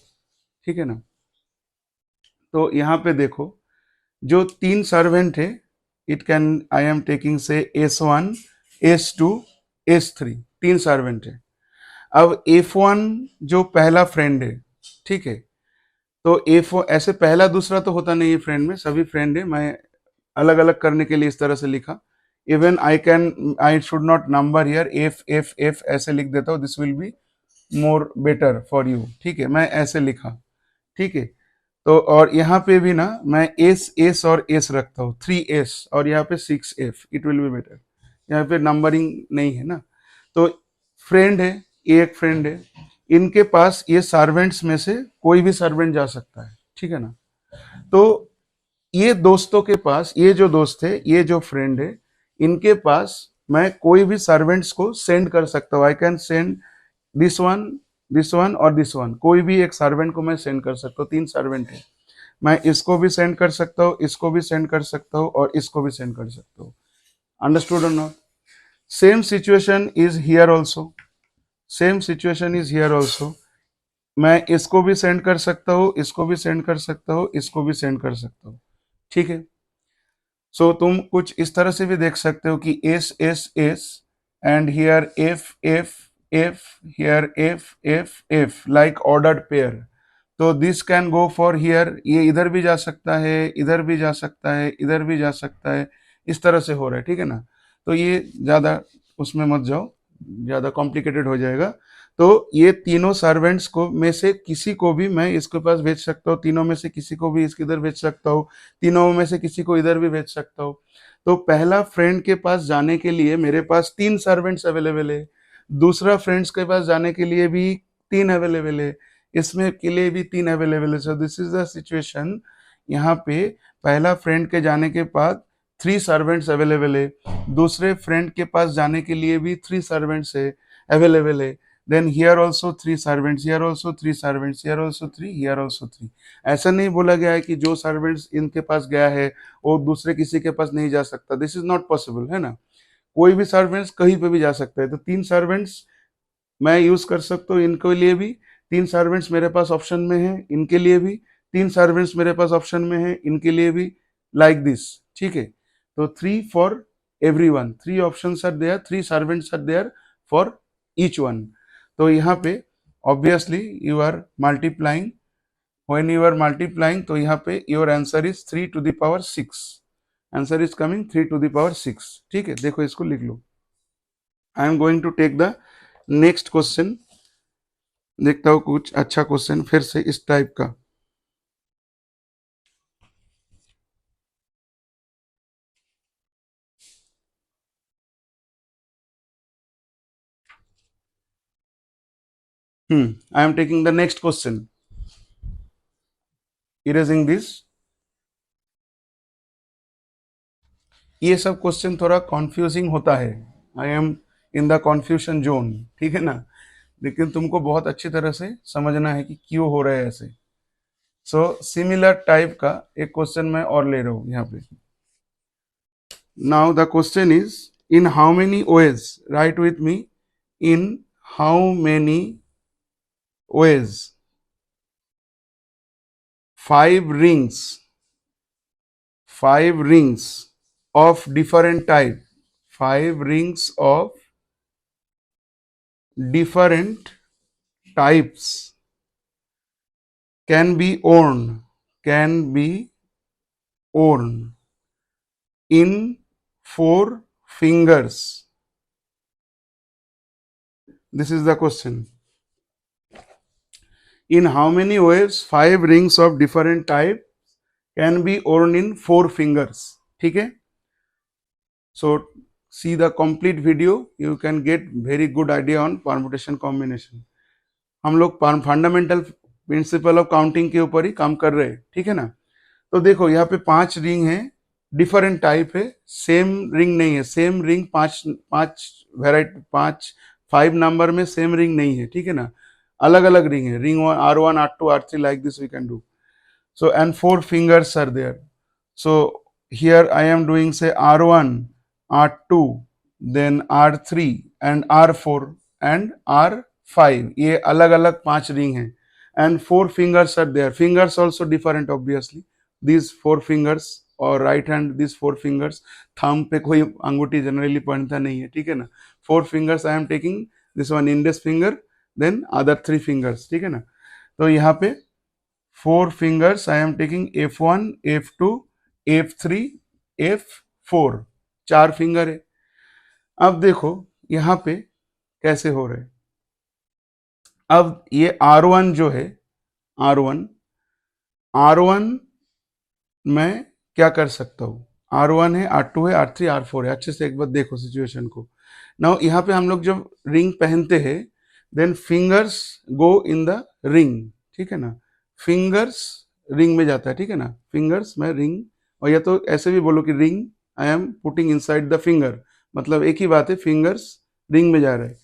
ठीक है ना। तो यहाँ पे देखो जो 3 सर्वेंट है, it can, I am taking से S1, S2, S3, 3 सर्वेंट है। अब F1 जो पहला फ्रेंड है, ठीक है, तो F1 ऐसे पहला दूसरा तो होता नहीं है फ्रेंड में, सभी फ्रेंड है, मैं अलग अलग करने के लिए इस तरह से लिखा। Even I can, I should not number here, F F F ऐसे लिख देता हूँ, this will be more better for you, ठीक है, मैं ऐसे लिखा, ठीक है। तो और यहाँ पे भी ना मैं एस एस और एस रखता हूँ, 3S और यहाँ पे 6F, it will be better, यहाँ पे नंबरिंग नहीं है ना। तो फ्रेंड है, ये एक फ्रेंड है, इनके पास ये सर्वेंट्स में से कोई भी सर्वेंट जा सकता है, ठीक है ना। तो ये दोस्तों के पास, ये जो दोस्त है, ये जो फ्रेंड है, इनके पास मैं कोई भी सर्वेंट्स को सेंड कर सकता हूँ। I can send this one, this one और दिस वन, कोई भी एक सर्वेंट को मैं सेंड कर सकता हूँ। 3 सर्वेंट है, मैं इसको भी सेंड कर सकता हूँ, इसको भी सेंड कर सकता हूँ और इसको भी सेंड कर सकता हूँ। अंडरस्टूड और not? Same situation is here also, same situation is here also. मैं इसको भी सेंड कर सकता हूँ, इसको भी सेंड कर सकता हूँ, इसको भी सेंड कर सकता हूँ, ठीक है। सो तुम कुछ इस तरह से भी देख सकते हो कि S S S and here F F F, here F F F, like ordered pair. तो this can go for here, ये इधर भी जा सकता है, इधर भी जा सकता है, इधर भी जा सकता है, इस तरह से हो रहा है, ठीक है ना। तो ये ज़्यादा उसमें मत जाओ, ज़्यादा कॉम्प्लिकेटेड हो जाएगा। तो ये तीनों सर्वेंट्स को में से किसी को भी मैं इसके पास भेज सकता हूँ, तीनों में से किसी को भी इसके इधर भेज सकता हूँ, तीनों में से किसी को इधर भी भेज सकता हूँ। तो पहला फ्रेंड के पास जाने के लिए मेरे पास 3 सर्वेंट्स अवेलेबल है, दूसरा फ्रेंड्स के पास जाने के लिए भी 3 अवेलेबल है, इसमें के लिए भी 3 अवेलेबल है। So this is the situation. यहाँ पे पहला फ्रेंड के जाने के बाद 3 सर्वेंट्स अवेलेबल है, दूसरे फ्रेंड के पास जाने के लिए भी 3 सर्वेंट्स है अवेलेबल है, then here also 3 servants, here also 3 servants, here also 3, here also 3। ऐसा नहीं बोला गया है कि जो सर्वेंट्स इनके पास गया है वो दूसरे किसी के पास नहीं जा सकता, दिस इज नॉट पॉसिबल, है ना। कोई भी सर्वेंट्स कहीं पे भी जा सकता है। तो 3 सर्वेंट्स मैं यूज कर सकता हूँ इनके लिए भी, 3 सर्वेंट्स मेरे पास ऑप्शन में है इनके लिए भी, 3 सर्वेंट्स मेरे पास ऑप्शन में है इनके लिए भी, लाइक दिस, ठीक है। तो 3 for everyone, 3 options are there, 3 servants are there for each one. तो यहाँ पे obviously you are multiplying, when you are multiplying तो यहाँ पे your answer is 3 to the power 6, answer is coming 3 to the power 6, ठीक है। देखो इसको लिख लो। I am going to take the next question, देखता हूँ कुछ अच्छा क्वेश्चन फिर से इस टाइप का। आई am taking the next question, erasing this. ये सब क्वेश्चन थोड़ा कंफ्यूजिंग होता है, I M in the confusion zone, ठीक है ना। लेकिन तुमको बहुत अच्छी तरह से समझना है कि क्यों हो रहा है ऐसे। सो सिमिलर टाइप का एक क्वेश्चन मैं और ले रहा हूं यहाँ पे। Now the question is in how many veg, right with me, in how many ways 5 rings, 5 rings of different type, 5 rings of different types can be worn, can be worn in 4 fingers. This is the question. In how many ways 5 rings of different type can be worn in 4 fingers, ठीक है। So see the complete video, you can get very good idea on permutation combination. हम लोग फंडामेंटल प्रिंसिपल ऑफ काउंटिंग के ऊपर ही काम कर रहे हैं, ठीक है ना। तो देखो यहाँ पे 5 रिंग है, डिफरेंट टाइप है, सेम रिंग नहीं है, सेम रिंग 5 वेराइटी 5 नंबर में सेम रिंग नहीं है, ठीक है ना। अलग अलग रिंग है, ring R1 R2 R3 like this we can do. So and 4 fingers are there. So here I am doing say R1 R2 then R3 and R4 and R5, ये अलग अलग 5 रिंग हैं। And 4 fingers are there, fingers also different obviously, these 4 fingers और right hand these 4 fingers, thumb पे कोई अंगूठी जनरली पहनता नहीं है, ठीक है ना। 4 fingers I am taking, this one index finger, then other 3 fingers, ठीक है ना। तो यहाँ पे 4 fingers I am taking F1 F2 F3 F4, 4 finger है। अब देखो यहाँ पे कैसे हो रहे हैं। अब ये R1 जो है, R1 मैं क्या कर सकता हूँ, R1 है, R2 है, R3 R4 है। अच्छे से एक बार देखो सिचुएशन को। नाउ यहाँ पे हम लोग जब रिंग पहनते हैं then fingers go in the ring, ठीक है ना। फिंगर्स रिंग में जाता है, ठीक है ना। फिंगर्स में रिंग, और या तो ऐसे भी बोलो कि ring I am putting inside the finger, मतलब एक ही बात है, फिंगर्स रिंग में जा रहे हैं।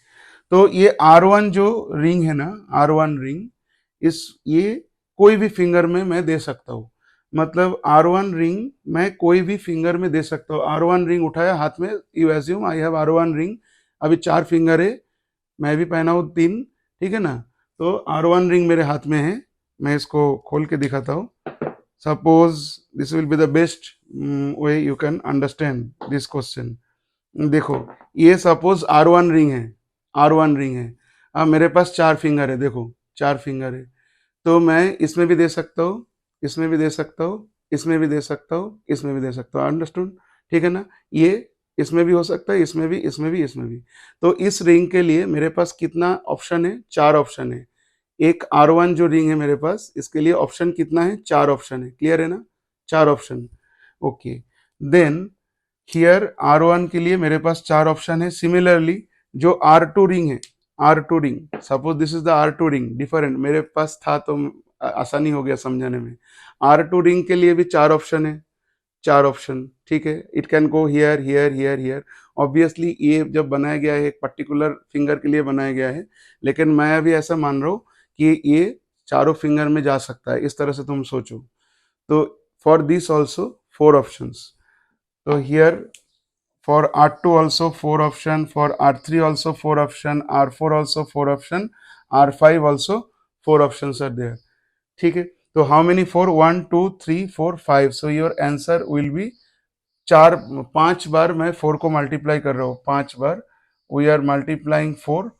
तो ये R1 जो रिंग है ना, R1 रिंग, ये कोई भी फिंगर में मैं दे सकता हूँ, मतलब R1 रिंग मैं कोई भी फिंगर में दे सकता हूँ। R1 रिंग उठाया हाथ में, you assume I have R1 ring, अभी 4 फिंगर है, मैं भी पहना हूँ 3, ठीक है ना। तो R1 रिंग मेरे हाथ में है, मैं इसको खोल के दिखाता हूँ। Suppose this will be the best way you can understand this question. देखो ये सपोज R1 रिंग है, R1 रिंग है। अब मेरे पास 4 फिंगर है, देखो 4 फिंगर है, तो मैं इसमें भी दे सकता हूँ, इसमें भी दे सकता हूँ, इसमें भी दे सकता हूँ, इसमें भी दे सकता हूँ, अंडरस्टूड, ठीक है ना। ये इसमें भी हो सकता है, इसमें भी, इसमें भी, इसमें भी। तो इस रिंग के लिए मेरे पास कितना ऑप्शन है, 4 ऑप्शन है। एक R1 जो रिंग है मेरे पास, इसके लिए ऑप्शन कितना है, 4 ऑप्शन है, क्लियर है ना, 4 option. Okay, then here R1 के लिए मेरे पास 4 ऑप्शन है। सिमिलरली जो R2 रिंग है, R2 ring, suppose this is the R2 ring, different मेरे पास था तो आसानी हो गया समझाने में। R2 रिंग के लिए भी 4 ऑप्शन है, 4 ऑप्शन, ठीक है। It can go here here here here. Obviously ये जब बनाया गया है एक पर्टिकुलर फिंगर के लिए बनाया गया है, लेकिन मैं अभी ऐसा मान रहा हूँ कि ये चारों फिंगर में जा सकता है, इस तरह से तुम सोचो। तो फॉर दिस ऑल्सो 4 ऑप्शंस। तो here for R2 also 4 option, for R3 also 4 option, R4 also 4 option, R5 also 4 options are there, ठीक है। तो how many 4? 1 2 3 4 5, so your answer will be 5 बार मैं 4 को मल्टीप्लाई कर रहा हूँ, 5 बार we are multiplying 4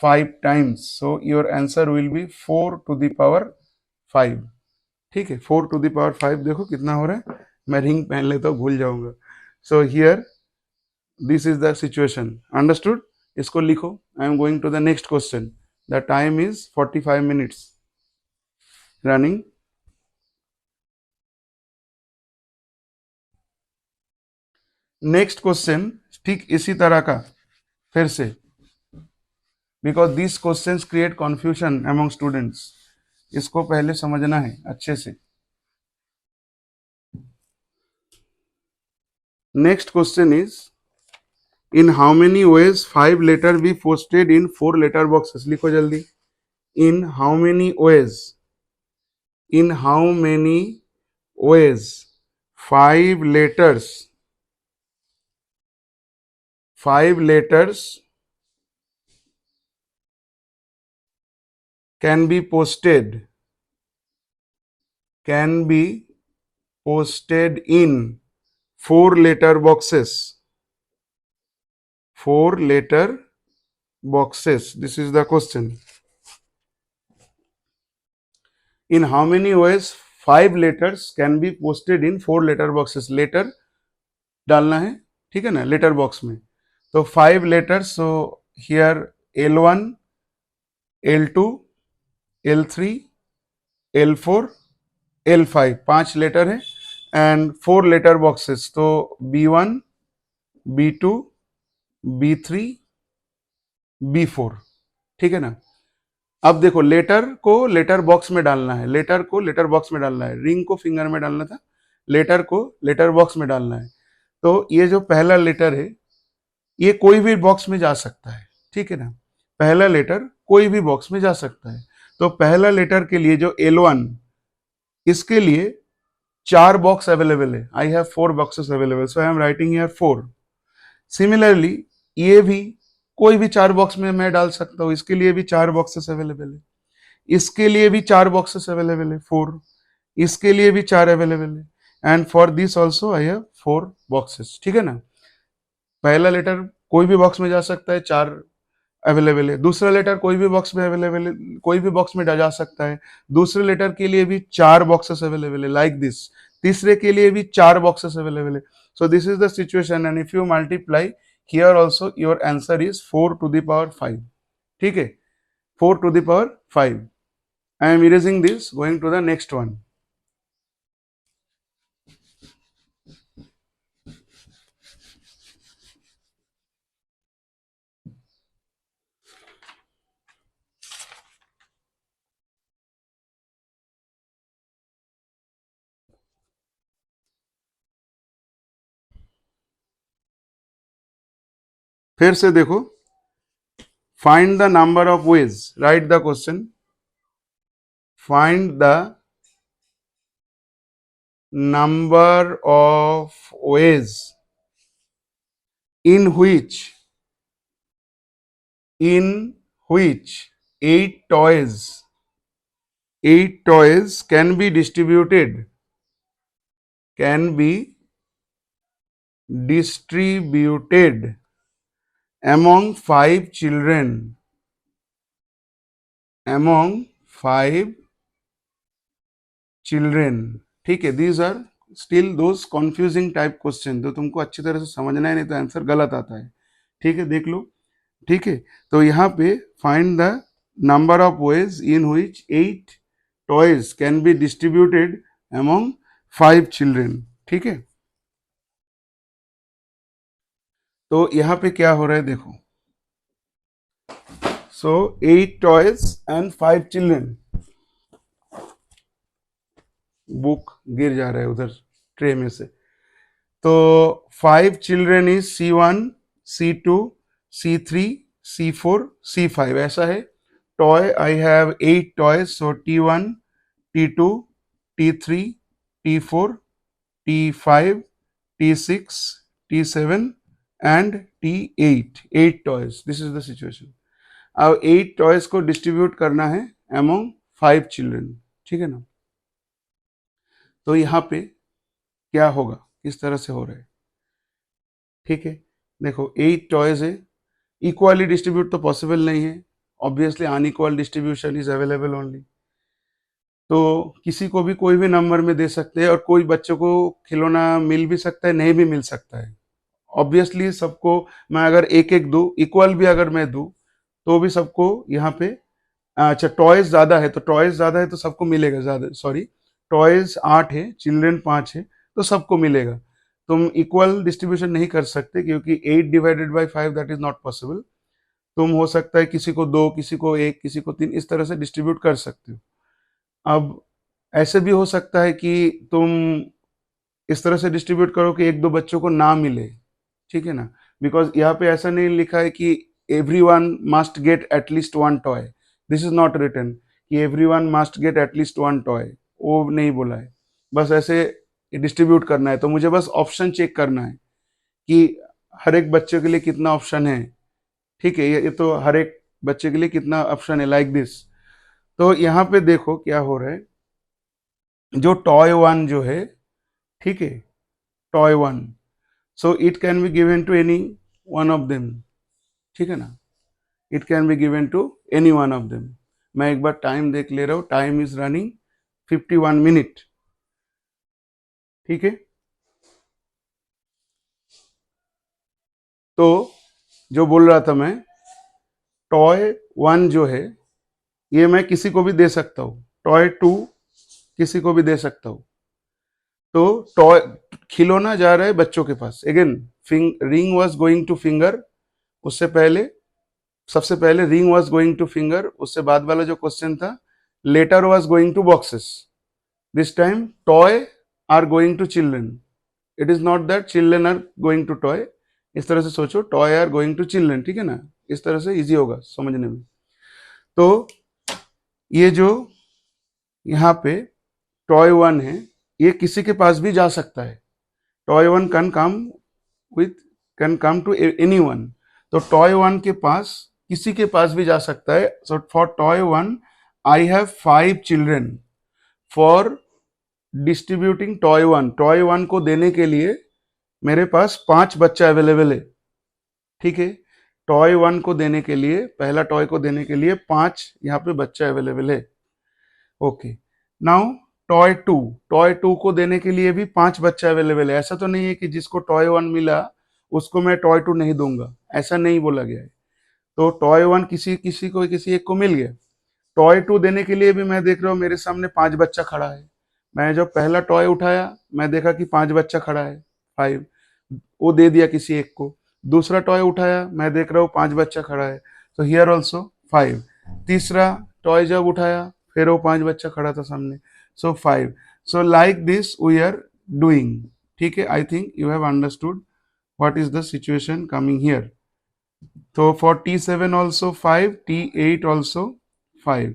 5 times, so your answer will be 4 to the power 5, ठीक है। 4 to the power 5 देखो कितना हो रहा है, मैं रिंग पहन लेता हूँ, भूल जाऊंगा। So here this is the situation, understood. इसको लिखो। I am going to the next question. The time is 45 minutes running. Next question ठीक इसी तरह का फिर से, because this questions create confusion among students. इसको पहले समझना है अच्छे से। Next question is in how many ways 5 letter be posted in 4 letter boxes. लिखो जल्दी। In how many ways, in how many ways 5 letters can be posted in 4 letter boxes. 4 letter boxes, this is the question. In how many ways 5 letters can be posted in 4 letter boxes? Letter डालना है, ठीक है ना, लेटर बॉक्स में। तो 5 letters, so here L1 L2 L3 L4 L5, 5 letter है एंड 4 लेटर बॉक्सेस, तो B1 B2 B3 B4, ठीक है ना। अब देखो लेटर को लेटर बॉक्स में डालना है, लेटर को लेटर बॉक्स में डालना है, रिंग को फिंगर में डालना था, लेटर को लेटर बॉक्स में डालना है। तो ये जो पहला लेटर है ये कोई भी बॉक्स में जा सकता है, ठीक है ना। पहला लेटर कोई भी बॉक्स में जा सकता है। तो पहला लेटर के लिए जो L1, इसके लिए 4 बॉक्स अवेलेबल है। आई have 4 boxes available, so I am writing here 4। Similarly ये भी कोई भी 4 बॉक्स में मैं डाल सकता हूँ, इसके लिए भी 4 बॉक्सेस अवेलेबल है, इसके लिए भी 4 बॉक्सेस अवेलेबल है 4, इसके लिए भी 4 अवेलेबल है, and for this also I have 4 boxes, ठीक है ना। पहला लेटर कोई भी बॉक्स में जा सकता है, 4 अवेलेबल है। दूसरा लेटर कोई भी बॉक्स में अवेलेबल है, कोई भी बॉक्स में जा सकता है। दूसरे लेटर के लिए भी 4 बॉक्सेस अवेलेबल है, लाइक दिस। तीसरे के लिए भी 4 बॉक्सेस अवेलेबल है। So this is the situation, and if you multiply here also your answer is 4 to the power 5, ठीक है, 4 to the power 5। I am erasing this, going to the next one. फिर से देखो, find the number of ways, right the question, find the number of ways in which 8 toys can be distributed among 5 children, ठीक है। These are still those confusing type question, तो तुमको अच्छी तरह से समझना है, नहीं तो आंसर गलत आता है, ठीक है, देख लो, ठीक है। तो यहाँ पे find the number of ways in which 8 toys can be distributed among 5 children, ठीक है। तो यहाँ पे क्या हो रहा है देखो, सो 8 टॉयज एंड 5 चिल्ड्रेन। बुक गिर जा रहा है उधर ट्रे में से। तो 5 children is C1, C2, C3, C4, C5 ऐसा है. Toy I have 8 toys, so T1, T2, T3, T4, T5, T6, T7 and T8. 8 toys. This is the situation. अब 8 टॉयज को डिस्ट्रीब्यूट करना है अमोंग 5 चिल्ड्रन. ठीक है ना. तो यहाँ पे क्या होगा, किस तरह से हो रहा है. ठीक है, देखो 8 टॉयज है. इक्वली डिस्ट्रीब्यूट तो पॉसिबल नहीं है. Obviously unequal distribution is available only. तो किसी को भी कोई भी नंबर में दे सकते हैं और कोई बच्चों को खिलौना मिल भी सकता है, नहीं भी मिल सकता है. ऑब्वियसली सबको मैं अगर एक एक दूं, इक्वल भी अगर मैं दूं तो भी सबको यहाँ पे, अच्छा टॉयज ज्यादा है तो सबको मिलेगा ज्यादा. सॉरी, टॉयज 8 है, चिल्ड्रन 5 है, तो सबको मिलेगा. तुम इक्वल डिस्ट्रीब्यूशन नहीं कर सकते क्योंकि 8 divided by 5 that is not possible. तुम हो सकता है किसी को 2, किसी को 1, किसी को 3, इस तरह से डिस्ट्रीब्यूट कर सकते हो. अब ऐसे भी हो सकता है कि तुम इस तरह से डिस्ट्रीब्यूट करो कि एक दो बच्चों को ना मिले. ठीक है ना. बिकॉज यहाँ पे ऐसा नहीं लिखा है कि everyone must get at least one toy. This is not written कि everyone must get at least one toy. वो नहीं बोला है. बस ऐसे डिस्ट्रीब्यूट करना है. तो मुझे बस ऑप्शन चेक करना है कि हर एक बच्चे के लिए कितना ऑप्शन है. ठीक है, ये तो हर एक बच्चे के लिए कितना ऑप्शन है, लाइक दिस. तो यहाँ पे देखो क्या हो रहा है. जो टॉय वन जो है, ठीक है, toy one, so it can be given to any one of them. ठीक है ना. It can be given to any one of them. मैं एक बार टाइम देख ले रहा हूं. Time is running 51 minute. ठीक है. तो जो बोल रहा था मैं, टॉय वन जो है ये मैं किसी को भी दे सकता हूं. टॉय टू किसी को भी दे सकता हूं. तो टॉय खिलौना जा रहा है बच्चों के पास. Again ring was going to finger. उससे पहले, सबसे पहले ring was going to finger. उससे बाद वाला जो क्वेश्चन था, letter was going to boxes. This time toy are going to children. It is not that children are going to toy. इस तरह से सोचो, toy are going to children. ठीक है ना. इस तरह से इजी होगा समझने में. तो ये जो यहाँ पे टॉय वन है, ये किसी के पास भी जा सकता है. Toy one can come with, can come to any one. तो टॉय वन के पास किसी के पास भी जा सकता है. So for toy one I have 5 children. For distributing toy one, toy one को देने के लिए मेरे पास 5 बच्चा अवेलेबल है. ठीक है. टॉय वन को देने के लिए, पहला टॉय को देने के लिए 5 यहाँ पे बच्चा अवेलेबल है. ओके. नाउ टॉय टू को देने के लिए भी 5 बच्चा अवेलेबल है. ऐसा तो नहीं है कि जिसको टॉय वन मिला उसको मैं टॉय टू नहीं दूंगा, ऐसा नहीं बोला गया है. तो टॉय वन किसी किसी को, किसी एक को मिल गया. टॉय टू देने के लिए भी मैं देख रहा हूँ मेरे सामने 5 बच्चा खड़ा है. मैं जब पहला टॉय उठाया मैं देखा कि 5 बच्चा खड़ा है, 5. वो दे दिया किसी एक को. दूसरा टॉय उठाया मैं देख रहा हूँ 5 बच्चा खड़ा है, तो हियर ऑल्सो 5. तीसरा टॉय जब उठाया फिर वो 5 बच्चा खड़ा था सामने, so 5. So like this we are doing. ठीक है. I think you have understood what is the situation coming here. तो for T7 also 5, T8 also 5.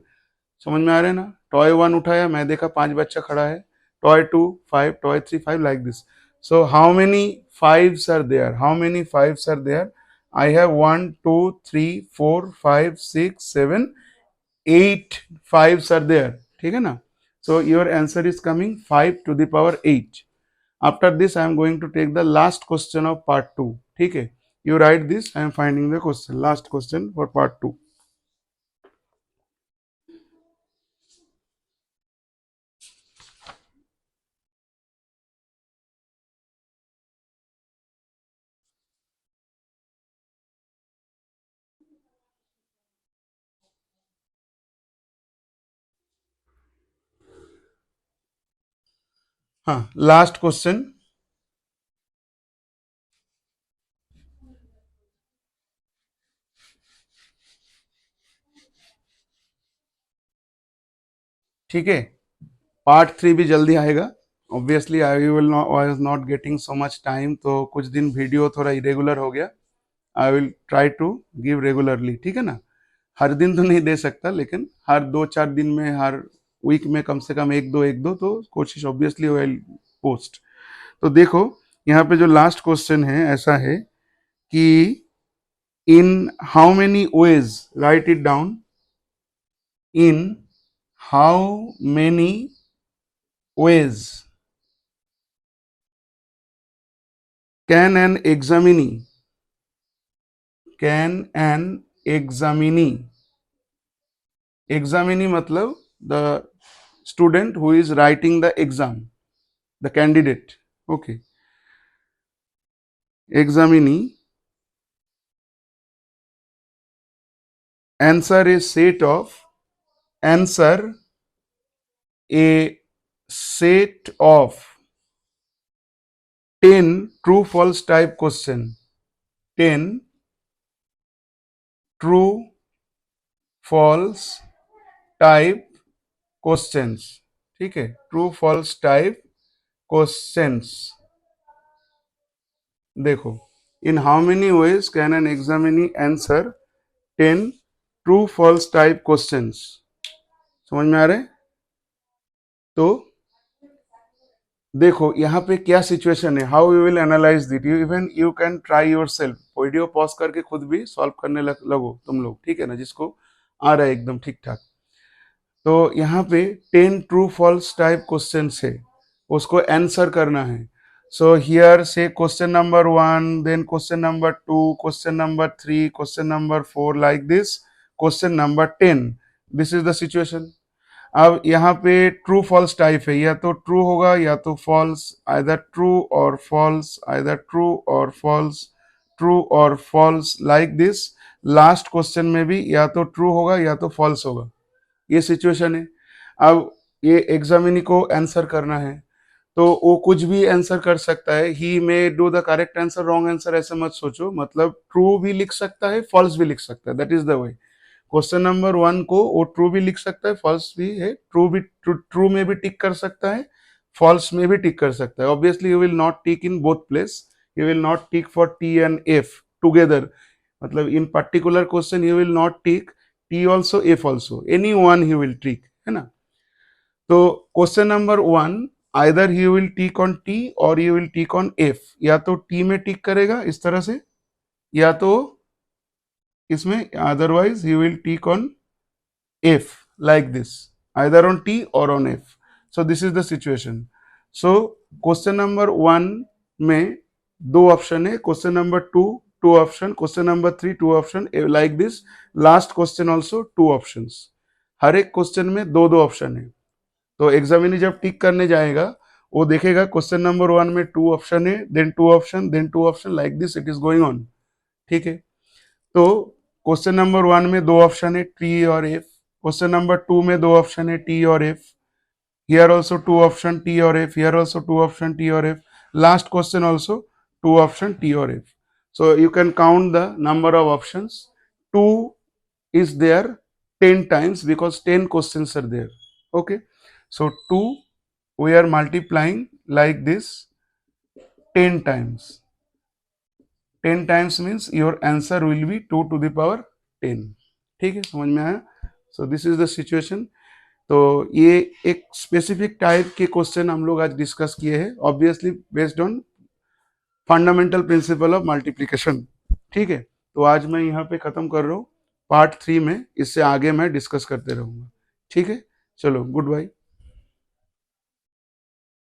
समझ में आ रहा है ना. टॉय वन उठाया मैं देखा 5 बच्चा खड़ा है. Toy two 5, toy three 5, like this. So how many fives are there, how many fives are there. I have 1 2 3 4 5 6 7 8 fives are there. ठीक है ना. So your answer is coming 5 to the power 8. After this, I am going to take the last question of part 2. ठीक है. You write this. I am finding the question. Last question for part 2. हाँ, लास्ट क्वेश्चन. ठीक है. पार्ट 3 भी जल्दी आएगा. Obviously I was not getting so much time, तो कुछ दिन वीडियो थोड़ा इरेगुलर हो गया. I will try to give regularly, ठीक है ना. हर दिन तो नहीं दे सकता, लेकिन हर 2-4 दिन में, हर वीक में कम से कम एक दो तो कोशिश ऑब्वियसली विल पोस्ट. तो देखो यहाँ पे जो लास्ट क्वेश्चन है ऐसा है कि इन how many veg, right it down, in how many ways can an examinee examinee मतलब the student who is writing the exam, the candidate. Okay, examinee answer a set of 10 true false type question, 10 true false type questions. ठीक है, ट्रू फॉल्स टाइप क्वेश्चंस. देखो, in how many ways can an examinee answer 10 true false type questions. समझ में आ रहे? तो देखो यहाँ पे क्या सिचुएशन है, how you will analyse that. You even you can try yourself, video pause करके खुद भी सॉल्व करने लगो तुम लोग, ठीक है ना, जिसको आ रहा है एकदम ठीक ठाक. तो यहाँ पे 10 ट्रू फॉल्स टाइप क्वेश्चन है, उसको आंसर करना है. So here say question number 1, then question number 2, question number 3, question number 4, like this question number 10. This is the situation. अब यहाँ पे ट्रू फॉल्स टाइप है, या तो ट्रू होगा या तो फॉल्स, आइदर ट्रू और फॉल्स, आइदर ट्रू और फॉल्स, ट्रू और false, like this. Last question में भी या तो ट्रू होगा या तो फॉल्स होगा. ये सिचुएशन है. अब ये एग्जामिनी को आंसर करना है, तो वो कुछ भी आंसर कर सकता है. ही में do the correct answer, wrong answer ऐसे मत सोचो. मतलब ट्रू भी लिख सकता है, फॉल्स भी लिख सकता है. That is the way. Question number 1 को वो ट्रू भी लिख सकता है, फॉल्स भी है. ट्रू में भी टिक कर सकता है, फॉल्स में भी टिक कर सकता है. Obviously you will not tick in both place. You will not tick for T and F together. मतलब in particular question you will not tick T also, F also, any one he will tick, है ना. तो question number 1, either he will tick on T और you will tick on F. या तो टी में टिक करेगा इस तरह से, या तो इसमें, otherwise he will tick on F like this, either on T और on F. So this is the situation. So question number 1 में 2 ऑप्शन है, question number 2 2 option, question number 3 2 option, like this. Last question also 2 options. हर एक क्वेश्चन में 2 ऑप्शन है. तो एग्जामिनी जब टिक करने जाएगा, वो देखेगा क्वेश्चन नंबर 1 में 2 ऑप्शन है, then 2 option, then 2 option, like this it is going on. ठीक है. तो क्वेश्चन नंबर 1 में 2 ऑप्शन है, टी और एफ. क्वेश्चन नंबर 2 में 2 ऑप्शन है, टी और F. Here also 2 option, T और F. Here also 2 option, T और F. Last question also 2 option, T और F. So you can count the number of options. 2 is there 10 times because 10 questions are there. Okay. So 2 we are multiplying like this 10 times. 10 times means your answer will be 2 to the power 10. ठीक है, समझ में आया? So this is the situation. तो ये एक स्पेसिफिक टाइप के क्वेश्चन हम लोग आज डिस्कस किए हैं, obviously based on fundamental principle of multiplication. ठीक है. तो आज मैं यहाँ पे खत्म कर रहा हूँ. पार्ट 3 में इससे आगे मैं डिस्कस करते रहूंगा. ठीक है, चलो, गुड बाय.